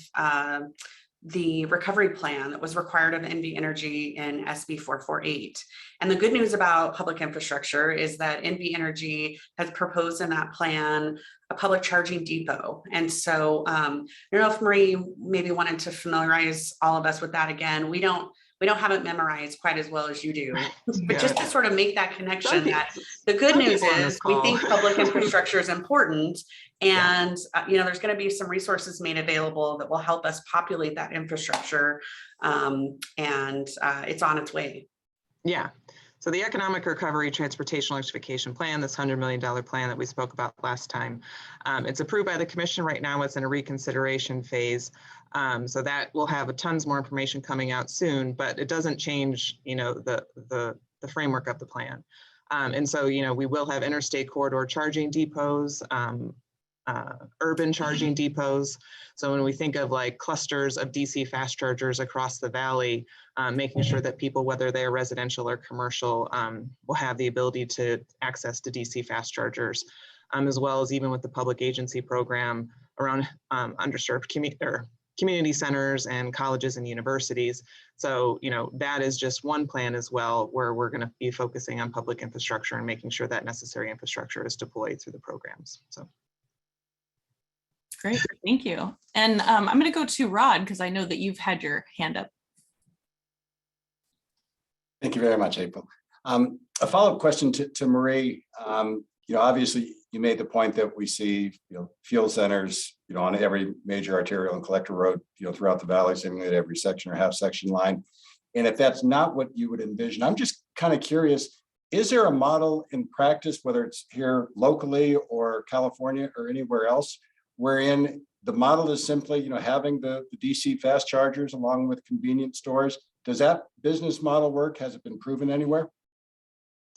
the recovery plan that was required of NV Energy in SB 448. And the good news about public infrastructure is that NV Energy has proposed in that plan a public charging depot. And so I don't know if Marci maybe wanted to familiarize all of us with that again. We don't have it memorized quite as well as you do, but just to sort of make that connection, that the good news is we think public infrastructure is important, and there's going to be some resources made available that will help us populate that infrastructure, and it's on its way. Yeah. So the Economic Recovery Transportation Electrification Plan, this $100 million plan that we spoke about last time, it's approved by the Commission right now. It's in a reconsideration phase. So that will have tons more information coming out soon, but it doesn't change, the framework of the plan. And so, we will have interstate corridor charging depots, urban charging depots. So when we think of like clusters of DC fast chargers across the valley, making sure that people, whether they're residential or commercial, will have the ability to access to DC fast chargers, as well as even with the public agency program around underserved community centers and colleges and universities. So, that is just one plan as well, where we're going to be focusing on public infrastructure and making sure that necessary infrastructure is deployed through the programs. So. Great, thank you. And I'm going to go to Rod, because I know that you've had your hand up. Thank you very much, April. A follow-up question to Marci. Obviously you made the point that we see, fuel centers, on every major arterial and collector road, throughout the valley, seemingly at every section or half section line. And if that's not what you would envision, I'm just kind of curious, is there a model in practice, whether it's here locally or California or anywhere else, wherein the model is simply, having the DC fast chargers along with convenience stores? Does that business model work? Has it been proven anywhere?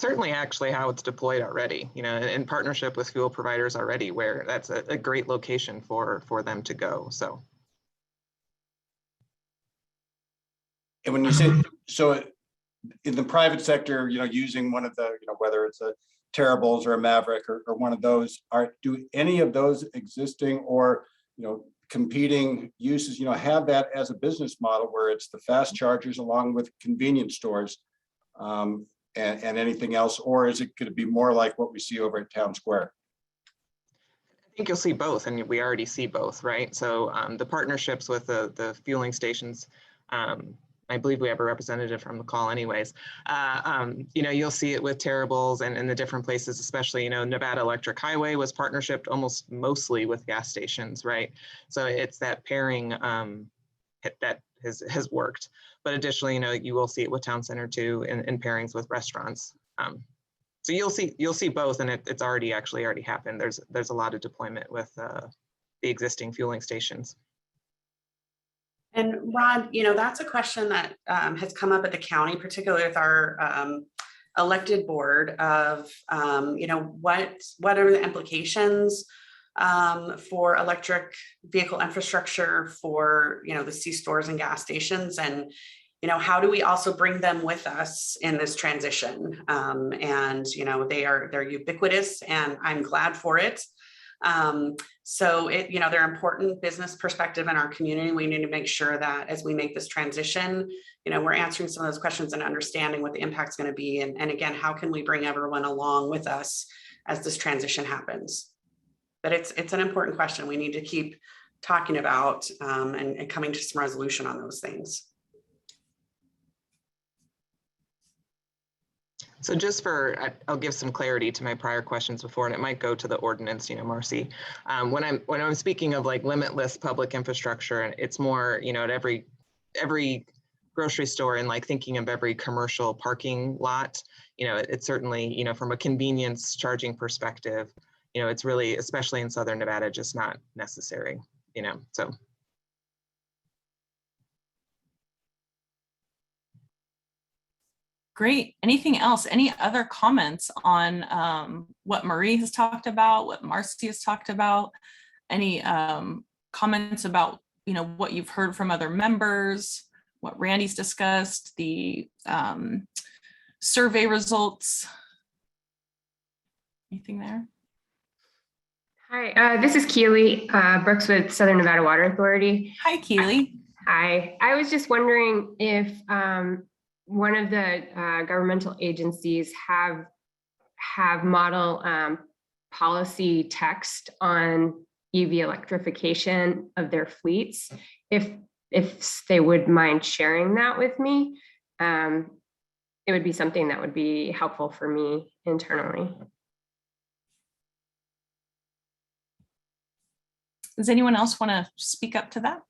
Certainly actually how it's deployed already, in partnership with fuel providers already, where that's a great location for them to go, so. And when you say, so in the private sector, using one of the, whether it's a Terribles or a Maverick or one of those, do any of those existing or, competing uses, have that as a business model where it's the fast chargers along with convenience stores, and anything else, or is it going to be more like what we see over at Town Square? I think you'll see both, and we already see both, right? So the partnerships with the fueling stations, I believe we have a representative from the call anyways, you'll see it with Terribles and the different places, especially, Nevada Electric Highway was partnership almost mostly with gas stations, right? So it's that pairing that has worked. But additionally, you will see it with Town Center too, in pairings with restaurants. So you'll see both, and it's already happened. There's a lot of deployment with the existing fueling stations. And Rod, that's a question that has come up at the county, particularly with our elected board of, what are the implications for electric vehicle infrastructure for, the C-stores and gas stations, and, how do we also bring them with us in this transition? And, they're ubiquitous, and I'm glad for it. So they're important business perspective in our community. We need to make sure that as we make this transition, we're answering some of those questions and understanding what the impact's going to be. And again, how can we bring everyone along with us as this transition happens? But it's an important question we need to keep talking about and coming to some resolution on those things. So just I'll give some clarity to my prior questions before, and it might go to the ordinance, Marci. When I'm speaking of like limitless public infrastructure, it's more, at every grocery store, and like thinking of every commercial parking lot, it's certainly, from a convenience charging perspective, it's really, especially in Southern Nevada, just not necessary, so. Great. Anything else? Any other comments on what Marie has talked about, what Marci has talked about? Any comments about, what you've heard from other members, what Randy's discussed, the survey results? Anything there? Hi, this is Keely Brooks with Southern Nevada Water Authority. Hi, Keely. Hi. I was just wondering if one of the governmental agencies have model policy text on EV electrification of their fleets. If they would mind sharing that with me, it would be something that would be helpful for me internally. Does anyone else want to speak up to that?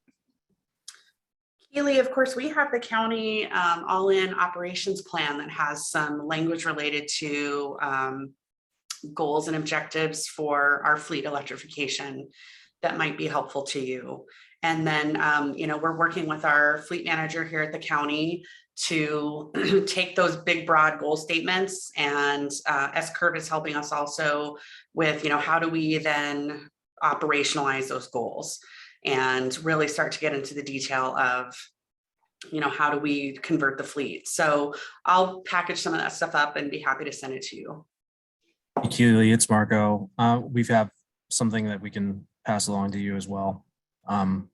Keely, of course, we have the county all-in operations plan that has some language related to goals and objectives for our fleet electrification that might be helpful to you. And then, we're working with our fleet manager here at the county to take those big, broad goal statements, and S-Curve is helping us also with, how do we then operationalize those goals and really start to get into the detail of, how do we convert the fleet? So I'll package some of that stuff up and be happy to send it to you. Hey, Keely, it's Marco. We have something that we can pass along to you as well.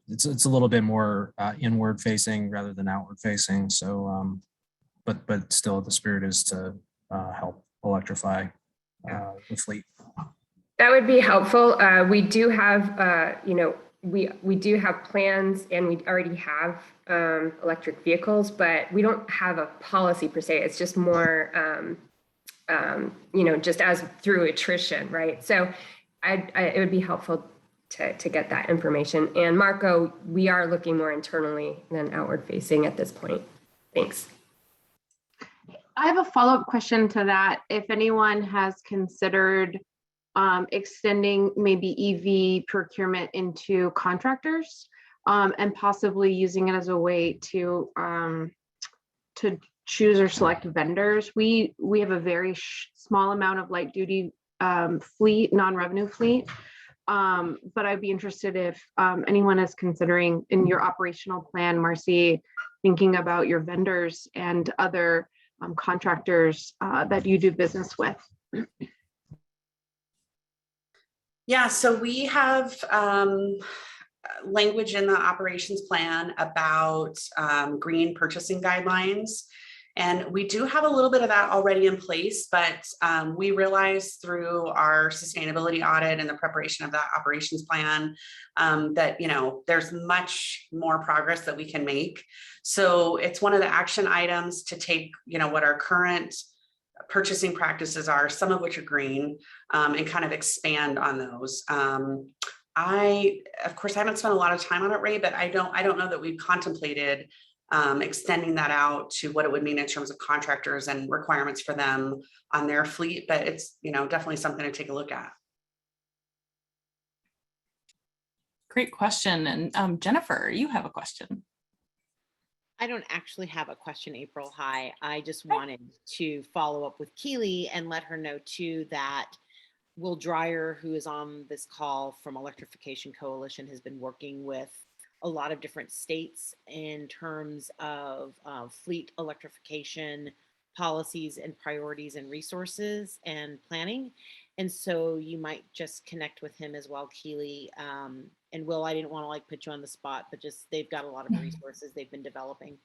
It's a little bit more inward facing rather than outward facing. So, but still the spirit is to help electrify the fleet. That would be helpful. We do have, we do have plans, and we already have electric vehicles, but we don't have a policy per se. It's just more, just as through attrition, right? So it would be helpful to get that information. And Marco, we are looking more internally than outward facing at this point. Thanks. I have a follow-up question to that. If anyone has considered extending maybe EV procurement into contractors and possibly using it as a way to choose or select vendors. We have a very small amount of light duty fleet, non-revenue fleet. But I'd be interested if anyone is considering in your operational plan, Marci, thinking about your vendors and other contractors that you do business with. Yeah, so we have language in the operations plan about green purchasing guidelines. And we do have a little bit of that already in place, but we realized through our sustainability audit and the preparation of that operations plan that, there's much more progress that we can make. So it's one of the action items to take, what our current purchasing practices are, some of which are green, and kind of expand on those. Of course, I haven't spent a lot of time on it, Ray, but I don't know that we've contemplated extending that out to what it would mean in terms of contractors and requirements for them on their fleet, but it's definitely something to take a look at. Great question. And Jennifer, you have a question. I don't actually have a question, April. Hi. I just wanted to follow up with Keely and let her know too that Will Dreyer, who is on this call from Electrification Coalition, has been working with a lot of different states in terms of fleet electrification policies and priorities and resources and planning. And so you might just connect with him as well, Keely. And Will, I didn't want to like put you on the spot, but just they've got a lot of resources they've been developing.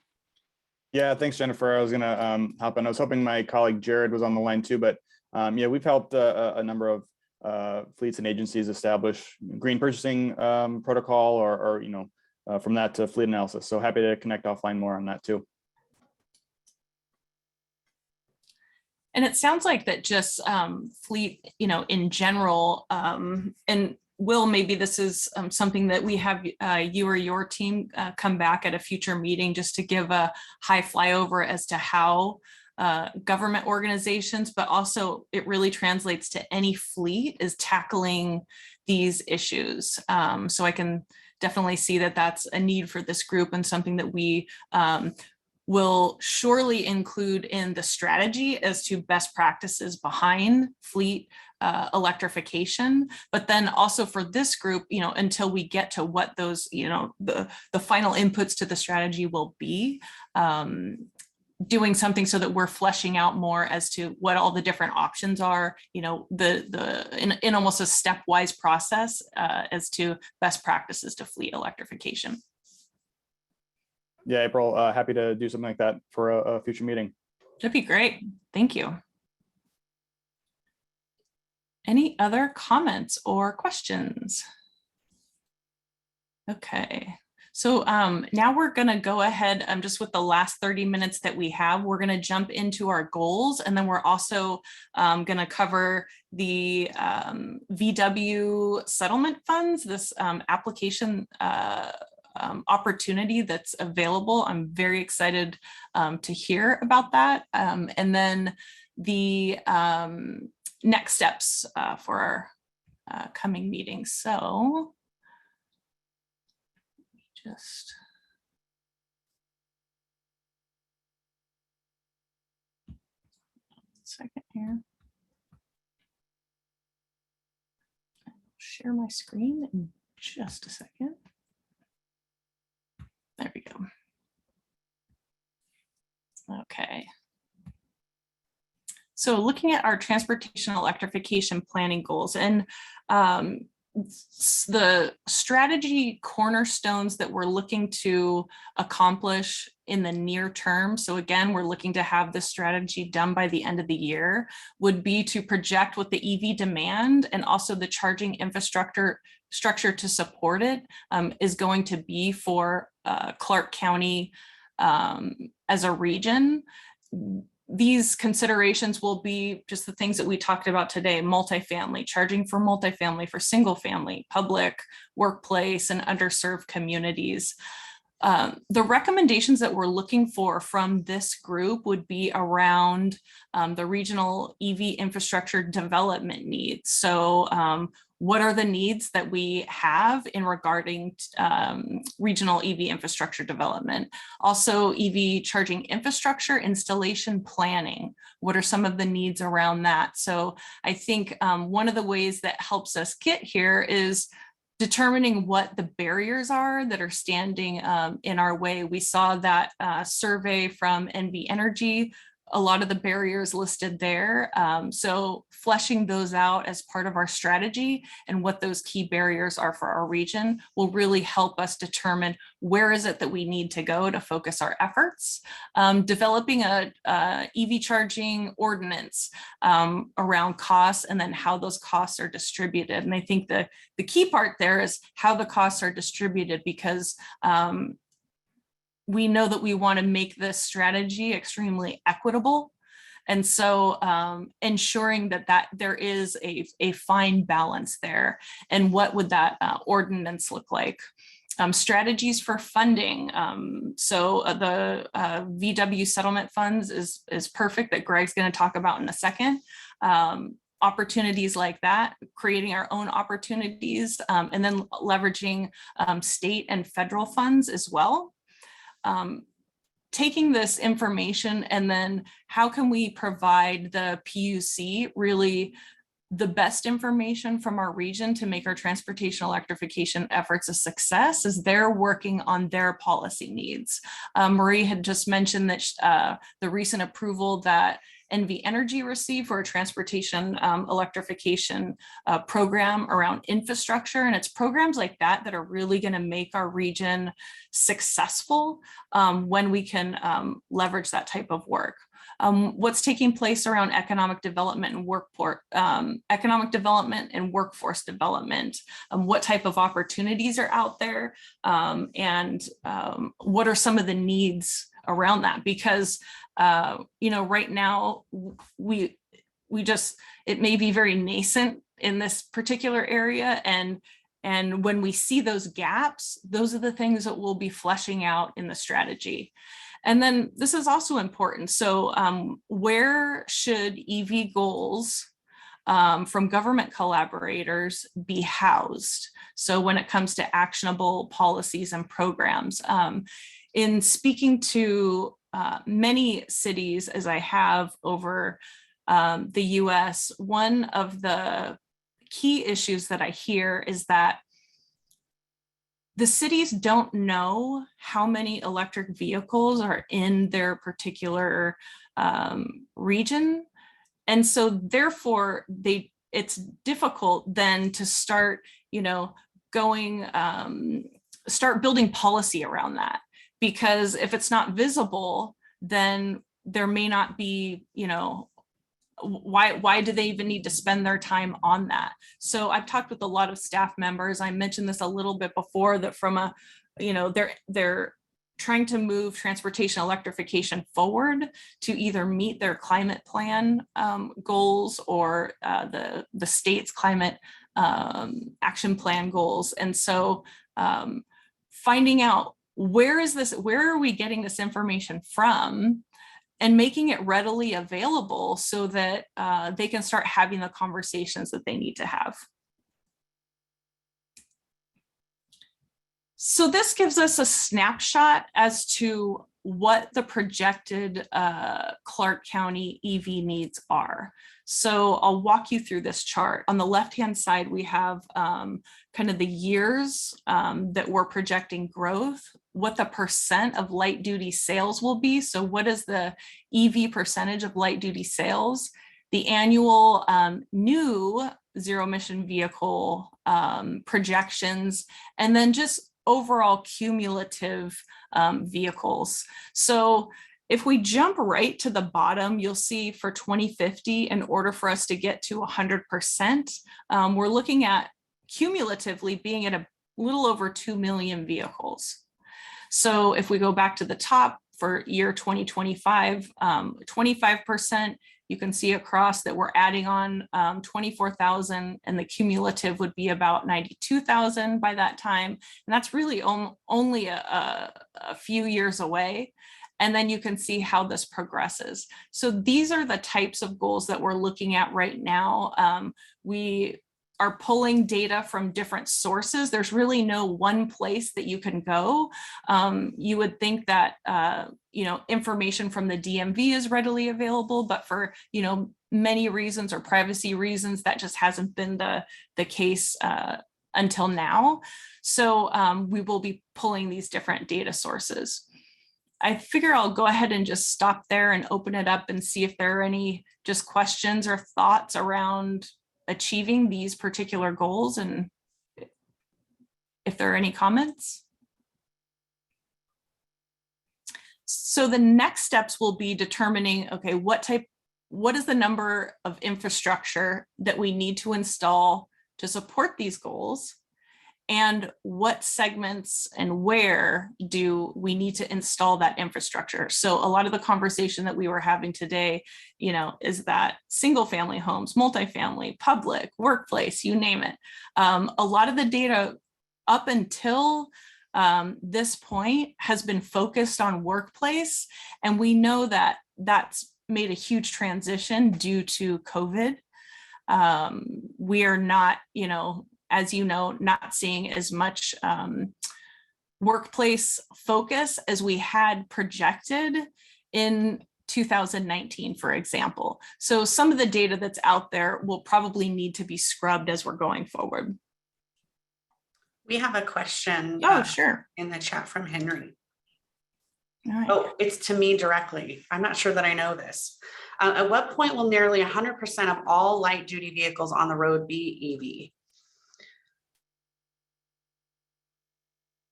Yeah, thanks, Jennifer. I was gonna hop in. I was hoping my colleague Jared was on the line too, but yeah, we've helped a number of fleets and agencies establish green purchasing protocol or from that to fleet analysis. So happy to connect offline more on that too. And it sounds like that just fleet, in general, and Will, maybe this is something that we have you or your team come back at a future meeting just to give a high flyover as to how government organizations, but also it really translates to any fleet is tackling these issues. So I can definitely see that that's a need for this group and something that we will surely include in the strategy as to best practices behind fleet electrification, but then also for this group, until we get to what those, the final inputs to the strategy will be, doing something so that we're fleshing out more as to what all the different options are, in almost a stepwise process as to best practices to fleet electrification. Yeah, April, happy to do something like that for a future meeting. That'd be great. Thank you. Any other comments or questions? Okay. So now we're going to go ahead just with the last 30 minutes that we have. We're going to jump into our goals, and then we're also going to cover the VW settlement funds, this application opportunity that's available. I'm very excited to hear about that. And then the next steps for our coming meetings. So just a second here. I'll share my screen in just a second. There we go. Okay. So looking at our transportation electrification planning goals and the strategy cornerstones that we're looking to accomplish in the near term. So again, we're looking to have this strategy done by the end of the year, would be to project what the EV demand and also the charging infrastructure to support it is going to be for Clark County as a region. These considerations will be just the things that we talked about today: multifamily, charging for multifamily, for single family, public, workplace, and underserved communities. The recommendations that we're looking for from this group would be around the regional EV infrastructure development needs. So what are the needs that we have in regarding regional EV infrastructure development? Also, EV charging infrastructure installation planning. What are some of the needs around that? So I think one of the ways that helps us get here is determining what the barriers are that are standing in our way. We saw that survey from NV Energy, a lot of the barriers listed there. So fleshing those out as part of our strategy and what those key barriers are for our region will really help us determine where is it that we need to go to focus our efforts. Developing a EV charging ordinance around costs and then how those costs are distributed. And I think the key part there is how the costs are distributed, because we know that we want to make this strategy extremely equitable. And so ensuring that there is a fine balance there. And what would that ordinance look like? Strategies for funding. So the VW settlement funds is perfect, that Greg's going to talk about in a second. opportunities like that, creating our own opportunities, and then leveraging state and federal funds as well. Taking this information and then how can we provide the PUC really the best information from our region to make our transportation electrification efforts a success as they're working on their policy needs. Marie had just mentioned that the recent approval that NV Energy received for a transportation electrification program around infrastructure. And it's programs like that that are really going to make our region successful when we can leverage that type of work. What's taking place around economic development and workforce development, what type of opportunities are out there, and what are some of the needs around that? Because right now we just, it may be very nascent in this particular area, and when we see those gaps, those are the things that we'll be fleshing out in the strategy. And then this is also important. So where should EV goals from government collaborators be housed? So when it comes to actionable policies and programs, in speaking to many cities as I have over the US, one of the key issues that I hear is that the cities don't know how many electric vehicles are in their particular region. And so therefore it's difficult then to start, start building policy around that. Because if it's not visible, then there may not be, why do they even need to spend their time on that? So I've talked with a lot of staff members. I mentioned this a little bit before, that from a, they're trying to move transportation electrification forward to either meet their climate plan goals or the state's climate action plan goals. And so finding out where are we getting this information from, and making it readily available so that they can start having the conversations that they need to have. So this gives us a snapshot as to what the projected Clark County EV needs are. So I'll walk you through this chart. On the left-hand side, we have kind of the years that we're projecting growth, what the percent of light duty sales will be. So what is the EV percentage of light duty sales, the annual new zero emission vehicle projections, and then just overall cumulative vehicles. So if we jump right to the bottom, you'll see for 2050, in order for us to get to 100%, we're looking at cumulatively being at a little over 2 million vehicles. So if we go back to the top for year 2025, 25%, you can see across that we're adding on 24,000, and the cumulative would be about 92,000 by that time. And that's really only a few years away. And then you can see how this progresses. So these are the types of goals that we're looking at right now. We are pulling data from different sources. There's really no one place that you can go. You would think that information from the DMV is readily available, but for many reasons or privacy reasons, that just hasn't been the case until now. So we will be pulling these different data sources. I figure I'll go ahead and just stop there and open it up and see if there are any just questions or thoughts around achieving these particular goals, and if there are any comments. So the next steps will be determining, okay, what is the number of infrastructure that we need to install to support these goals, and what segments and where do we need to install that infrastructure? So a lot of the conversation that we were having today, is that single family homes, multifamily, public, workplace, you name it. A lot of the data up until this point has been focused on workplace. And we know that that's made a huge transition due to COVID. We are not, as you know, not seeing as much workplace focus as we had projected in 2019, for example. So some of the data that's out there will probably need to be scrubbed as we're going forward. We have a question. Oh, sure. In the chat from Henry. All right. Oh, it's to me directly. I'm not sure that I know this. At what point will nearly 100% of all light duty vehicles on the road be EV?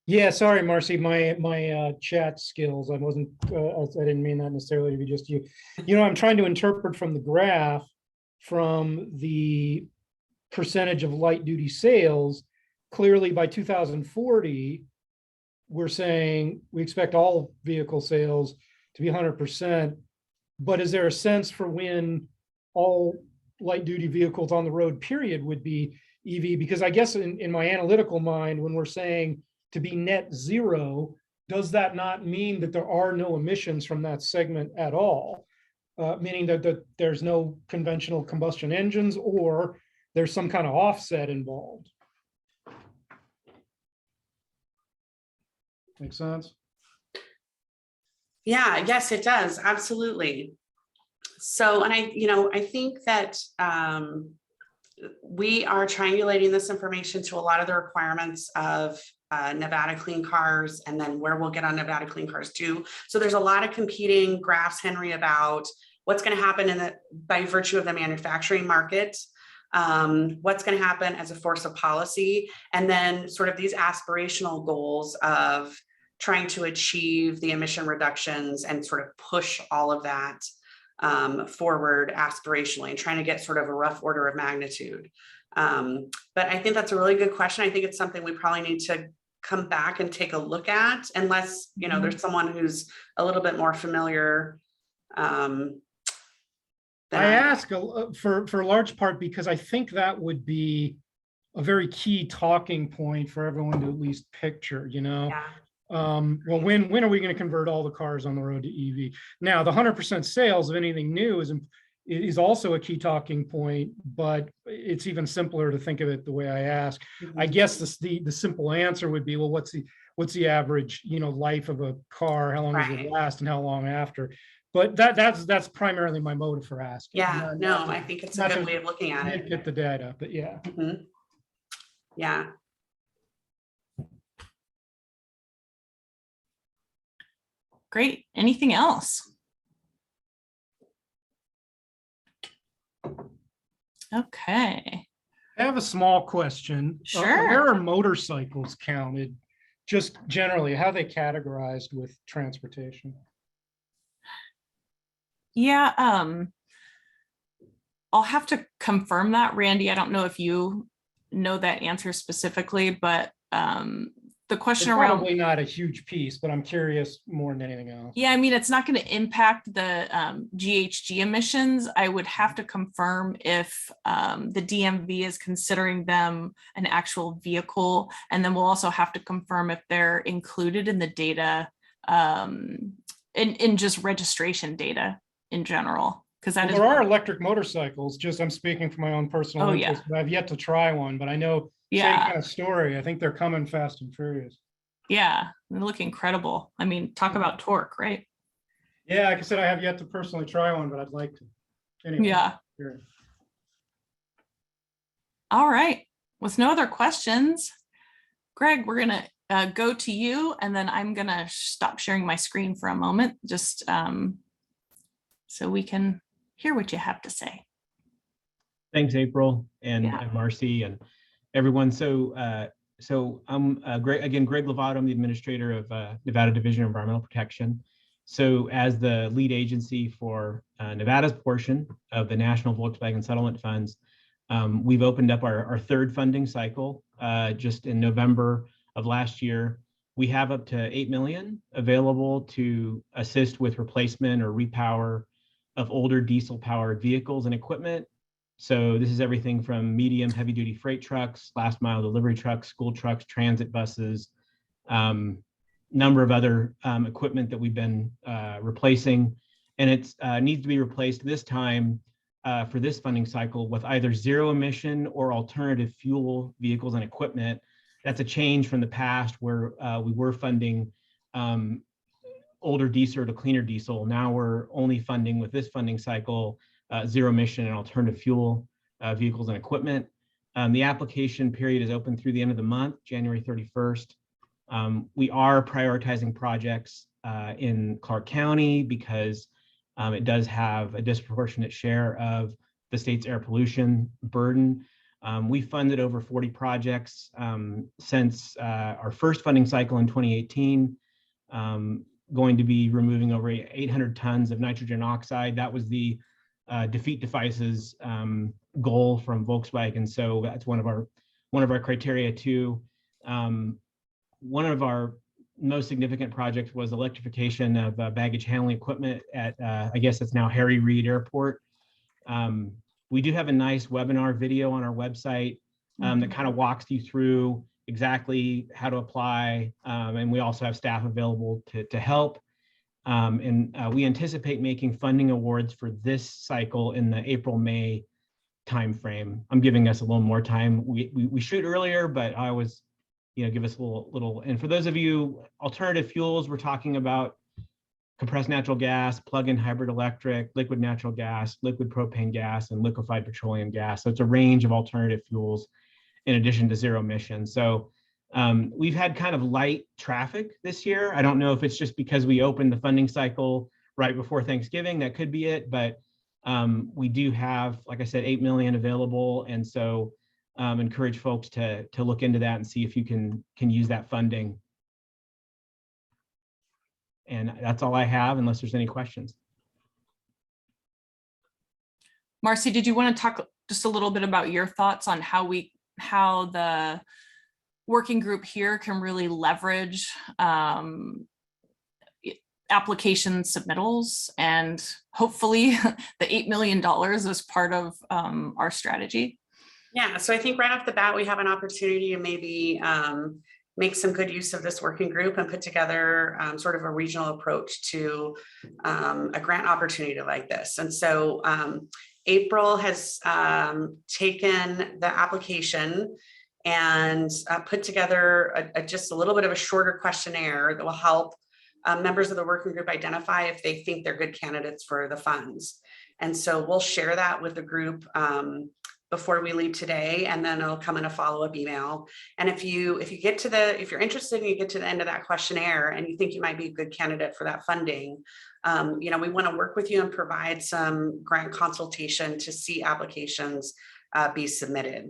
Yeah, sorry, Marci, my chat skills. I didn't mean that necessarily to be just you. I'm trying to interpret from the graph from the percentage of light duty sales. Clearly by 2040, we're saying we expect all vehicle sales to be 100%. But is there a sense for when all light duty vehicles on the road period would be EV? Because I guess in my analytical mind, when we're saying to be net zero, does that not mean that there are no emissions from that segment at all? Meaning that there's no conventional combustion engines, or there's some kind of offset involved. Make sense? Yeah, yes, it does. Absolutely. So, and I think that we are triangulating this information to a lot of the requirements of Nevada Clean Cars, and then where we'll get on Nevada Clean Cars too. So there's a lot of competing graphs, Henry, about what's going to happen by virtue of the manufacturing market, what's going to happen as a force of policy, and then sort of these aspirational goals of trying to achieve the emission reductions and sort of push all of that forward aspirationally, and trying to get sort of a rough order of magnitude. But I think that's a really good question. I think it's something we probably need to come back and take a look at, unless, there's someone who's a little bit more familiar. I ask for large part because I think that would be a very key talking point for everyone to at least picture, Yeah. Well, when are we going to convert all the cars on the road to EV? Now, the 100% sales of anything new is also a key talking point, but it's even simpler to think of it the way I ask. I guess the simple answer would be, well, what's the average, life of a car? How long does it last, and how long after? But that's primarily my motive for asking. Yeah, no, I think it's a good way of looking at it. Get the data, but yeah. Mm-hmm. Yeah. Great. Anything else? Okay. I have a small question. Sure. Where are motorcycles counted? Just generally, how are they categorized with transportation? Yeah, I'll have to confirm that, Randy. I don't know if you know that answer specifically, but the question it's around probably not a huge piece, but I'm curious more than anything else. Yeah, I mean, it's not going to impact the GHG emissions. I would have to confirm if the DMV is considering them an actual vehicle, and then we'll also have to confirm if they're included in the data, in just registration data in general. Because there are electric motorcycles. Just I'm speaking from my own personal interest, yeah. but I've yet to try one. But I know same kind of story. I think they're coming fast and furious. Yeah, they look incredible. I mean, talk about torque, right? Yeah, like I said, I have yet to personally try one, but I'd like to. Anyway, yeah. Sure. All right. With no other questions, Greg, we're gonna go to you, and then I'm gonna stop sharing my screen for a moment, just so we can hear what you have to say. Thanks, April and Marci and everyone. So I'm Greg Lovato. I'm the administrator of Nevada Division of Environmental Protection. So as the lead agency for Nevada's portion of the National Volkswagen Settlement Funds, we've opened up our third funding cycle just in November of last year. We have up to $8 million available to assist with replacement or repower of older diesel-powered vehicles and equipment. So this is everything from medium heavy-duty freight trucks, last-mile delivery trucks, school trucks, transit buses, number of other equipment that we've been replacing. And it needs to be replaced this time for this funding cycle with either zero emission or alternative fuel vehicles and equipment. That's a change from the past where we were funding older diesel to cleaner diesel. Now we're only funding with this funding cycle zero emission and alternative fuel vehicles and equipment. The application period is open through the end of the month, January 31st. We are prioritizing projects in Clark County because it does have a disproportionate share of the state's air pollution burden. We funded over 40 projects since our first funding cycle in 2018, going to be removing over 800 tons of nitrogen oxide. That was the defeat devices goal from Volkswagen. So that's one of our criteria too. One of our most significant projects was electrification of baggage handling equipment at, I guess it's now Harry Reid Airport. We do have a nice webinar video on our website that kind of walks you through exactly how to apply. And we also have staff available to help. We anticipate making funding awards for this cycle in the April-May timeframe. I'm giving us a little more time. We shoot earlier, but I always, give us a little. And for those of you, alternative fuels, we're talking about compressed natural gas, plug-in hybrid electric, liquid natural gas, liquid propane gas, and liquefied petroleum gas. So it's a range of alternative fuels in addition to zero emissions. So we've had kind of light traffic this year. I don't know if it's just because we opened the funding cycle right before Thanksgiving. That could be it, but we do have, like I said, 8 million available. And so encourage folks to look into that and see if you can use that funding. And that's all I have, unless there's any questions. Marci, did you want to talk just a little bit about your thoughts on how the working group here can really leverage application submittals and hopefully the $8 million as part of our strategy? Yeah, so I think right off the bat, we have an opportunity to maybe make some good use of this working group and put together sort of a regional approach to a grant opportunity like this. And so April has taken the application and put together just a little bit of a shorter questionnaire that will help members of the working group identify if they think they're good candidates for the funds. And so we'll share that with the group before we leave today, and then it'll come in a follow-up email. And if you're interested and you get to the end of that questionnaire and you think you might be a good candidate for that funding, we want to work with you and provide some grant consultation to see applications be submitted.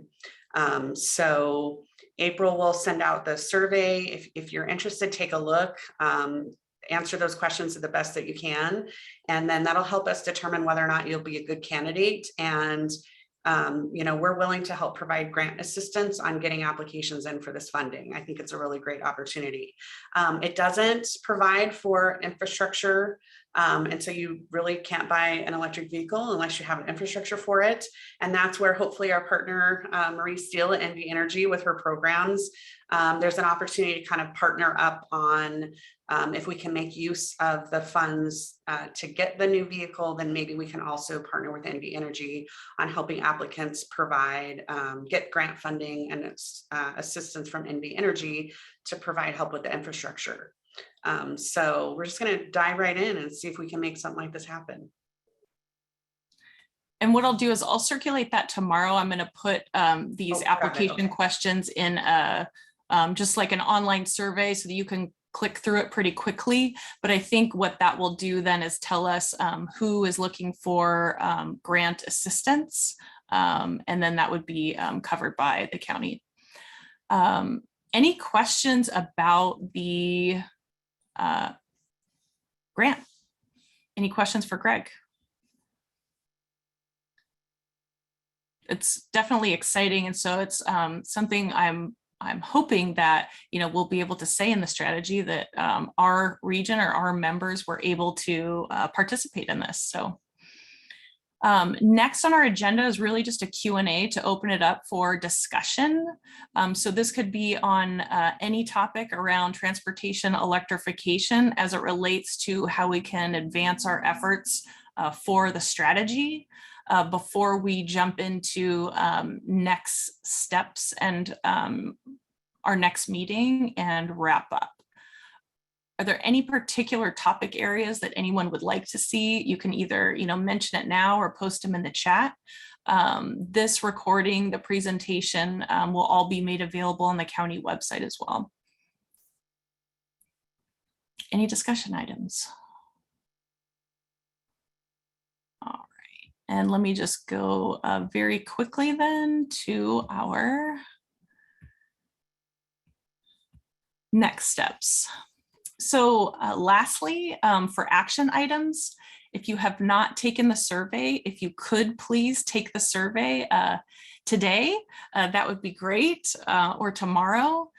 So April will send out the survey. If you're interested, take a look, answer those questions to the best that you can. And then that'll help us determine whether or not you'll be a good candidate. And we're willing to help provide grant assistance on getting applications in for this funding. I think it's a really great opportunity. It doesn't provide for infrastructure. And so you really can't buy an electric vehicle unless you have an infrastructure for it. And that's where hopefully our partner, Marci Steele at NV Energy with her programs, there's an opportunity to kind of partner up on if we can make use of the funds to get the new vehicle, then maybe we can also partner with NV Energy on helping applicants get grant funding and assistance from NV Energy to provide help with the infrastructure. So we're just going to dive right in and see if we can make something like this happen. And what I'll do is I'll circulate that tomorrow. I'm going to put these application questions in just like an online survey so that you can click through it pretty quickly. But I think what that will do then is tell us who is looking for grant assistance. And then that would be covered by the county. Any questions about the grant? Any questions for Greg? It's definitely exciting. And so it's something I'm hoping that, we'll be able to say in the strategy that our region or our members were able to participate in this. So next on our agenda is really just a Q&A to open it up for discussion. So this could be on any topic around transportation electrification as it relates to how we can advance our efforts for the strategy. before we jump into next steps and our next meeting and wrap up. Are there any particular topic areas that anyone would like to see? You can either, mention it now or post them in the chat. This recording, the presentation will all be made available on the county website as well. Any discussion items? All right, and let me just go very quickly then to our next steps. So lastly, for action items, if you have not taken the survey, if you could please take the survey today, that would be great, or tomorrow.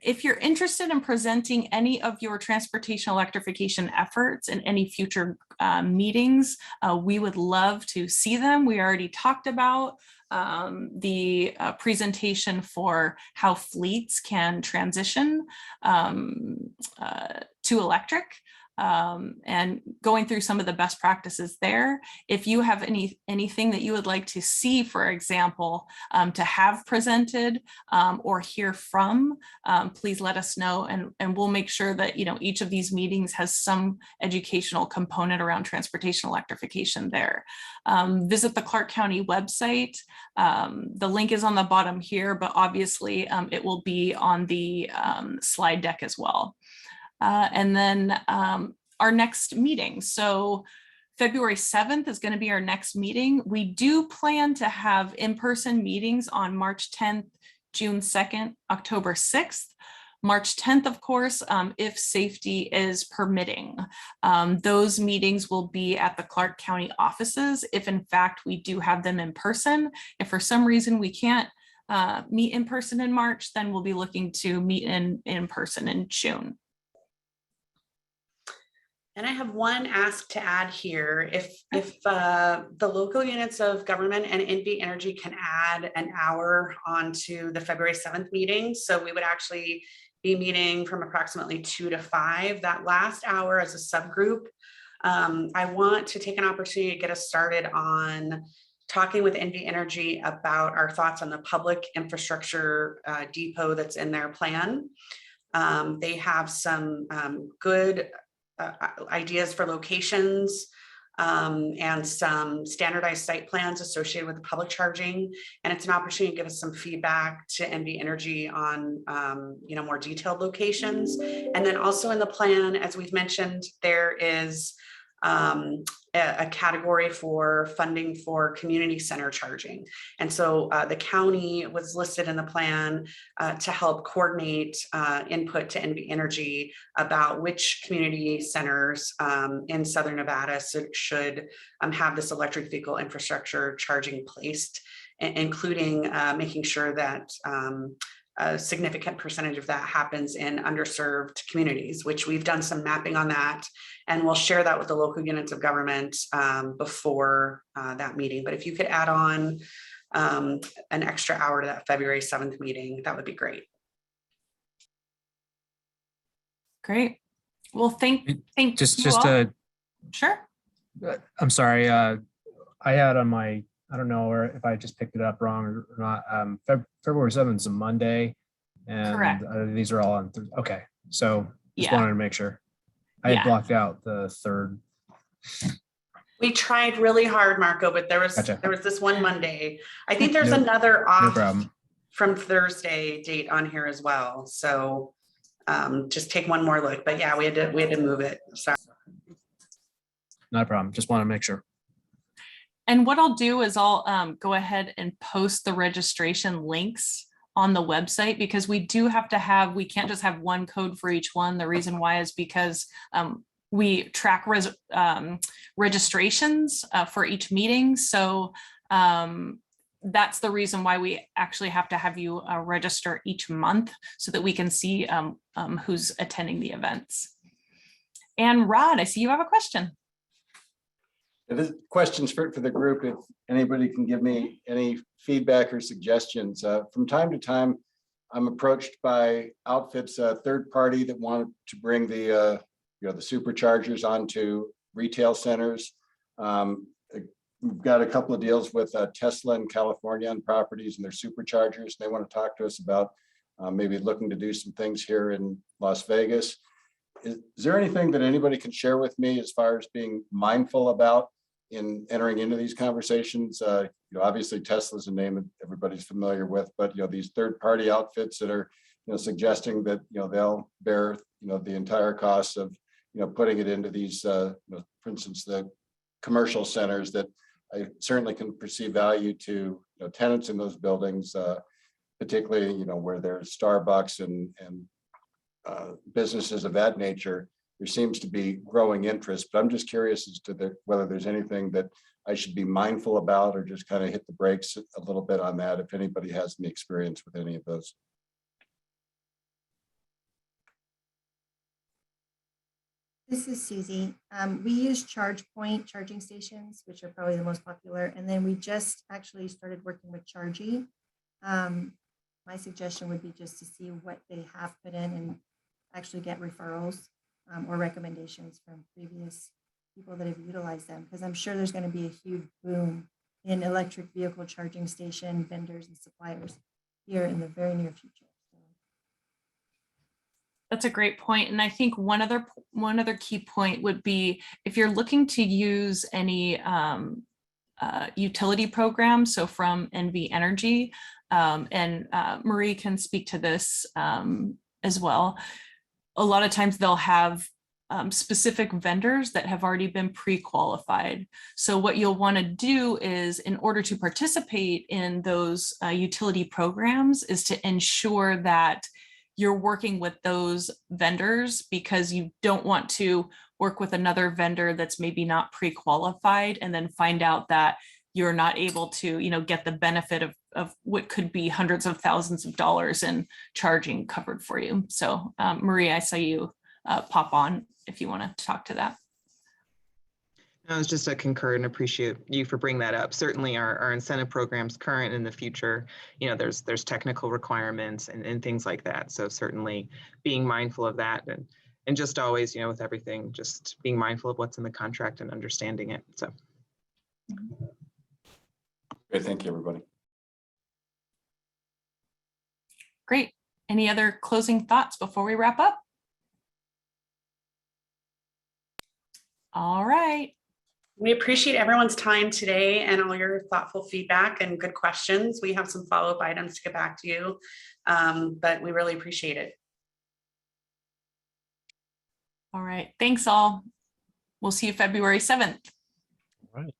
If you're interested in presenting any of your transportation electrification efforts in any future meetings, we would love to see them. We already talked about the presentation for how fleets can transition to electric. And going through some of the best practices there. If you have anything that you would like to see, for example, to have presented or hear from, please let us know, and we'll make sure that each of these meetings has some educational component around transportation electrification there. Visit the Clark County website. The link is on the bottom here, but obviously it will be on the slide deck as well. And then our next meeting. So February 7th is going to be our next meeting. We do plan to have in-person meetings on March 10th, June 2nd, October 6th. March 10th, of course, if safety is permitting. Those meetings will be at the Clark County offices if in fact we do have them in person. If for some reason we can't meet in person in March, then we'll be looking to meet in person in June. And I have one ask to add here. If the local units of government and NV Energy can add an hour onto the February 7th meeting, so we would actually be meeting from approximately 2 to 5, that last hour as a subgroup. I want to take an opportunity to get us started on talking with NV Energy about our thoughts on the public infrastructure depot that's in their plan. They have some good ideas for locations and some standardized site plans associated with the public charging. And it's an opportunity to give us some feedback to NV Energy on more detailed locations. And then also in the plan, as we've mentioned, there is a category for funding for community center charging. And so the county was listed in the plan to help coordinate input to NV Energy about which community centers in Southern Nevada should have this electric vehicle infrastructure charging placed, including making sure that a significant percentage of that happens in underserved communities, which we've done some mapping on that, and we'll share that with the local units of government before that meeting. But if you could add on an extra hour to that February 7th meeting, that would be great. Great. Well, thank Just you all. Sure. I'm sorry. I had on my, I don't know if I just picked it up wrong or not. February 7th is a Monday, and these are all on Thursday. Okay, so just wanted to make sure. I had blocked out the 3rd. We tried really hard, Marco, but there was this one Monday. I think there's another off from Thursday date on here as well. So just take one more look. But yeah, we had to move it. Sorry. Not a problem. Just want to make sure. And what I'll do is I'll go ahead and post the registration links on the website, because we do have to have, we can't just have one code for each one. The reason why is because we track registrations for each meeting. So that's the reason why we actually have to have you register each month so that we can see who's attending the events. And Rod, I see you have a question. This questions for the group, if anybody can give me any feedback or suggestions. From time to time, I'm approached by outfits, third party that wanted to bring the superchargers onto retail centers. we've got a couple of deals with Tesla in California on properties and their superchargers. They want to talk to us about maybe looking to do some things here in Las Vegas. Is there anything that anybody can share with me as far as being mindful about in entering into these conversations? Obviously Tesla's a name that everybody's familiar with, but these third-party outfits that are suggesting that they'll bear the entire cost of putting it into these for instance the commercial centers that I certainly can perceive value to tenants in those buildings, particularly where there's Starbucks and businesses of that nature. There seems to be growing interest, but I'm just curious as to whether there's anything that I should be mindful about or just kind of hit the brakes a little bit on that, if anybody has any experience with any of those. This is Susie. We use ChargePoint charging stations, which are probably the most popular. And then we just actually started working with Chargy. My suggestion would be just to see what they have put in and actually get referrals or recommendations from previous people that have utilized them, because I'm sure there's going to be a huge boom in electric vehicle charging station vendors and suppliers here in the very near future. That's a great point. And I think one other key point would be if you're looking to use any utility program, so from NV Energy, and Marie can speak to this as well. A lot of times they'll have specific vendors that have already been pre-qualified. So what you'll want to do is, in order to participate in those utility programs, is to ensure that you're working with those vendors, because you don't want to work with another vendor that's maybe not pre-qualified and then find out that you're not able to, get the benefit of what could be hundreds of thousands of dollars in charging covered for you. So Marie, I saw you pop on if you want to talk to that. I was just a concur and appreciate you for bringing that up. Certainly our incentive programs current and in the future, there's technical requirements and things like that. So certainly being mindful of that and just always, with everything, just being mindful of what's in the contract and understanding it. So. Okay, thank you, everybody. Great. Any other closing thoughts before we wrap up? All right. We appreciate everyone's time today and all your thoughtful feedback and good questions. We have some follow-up items to get back to you, but we really appreciate it. All right. Thanks all. We'll see you February 7th. Right.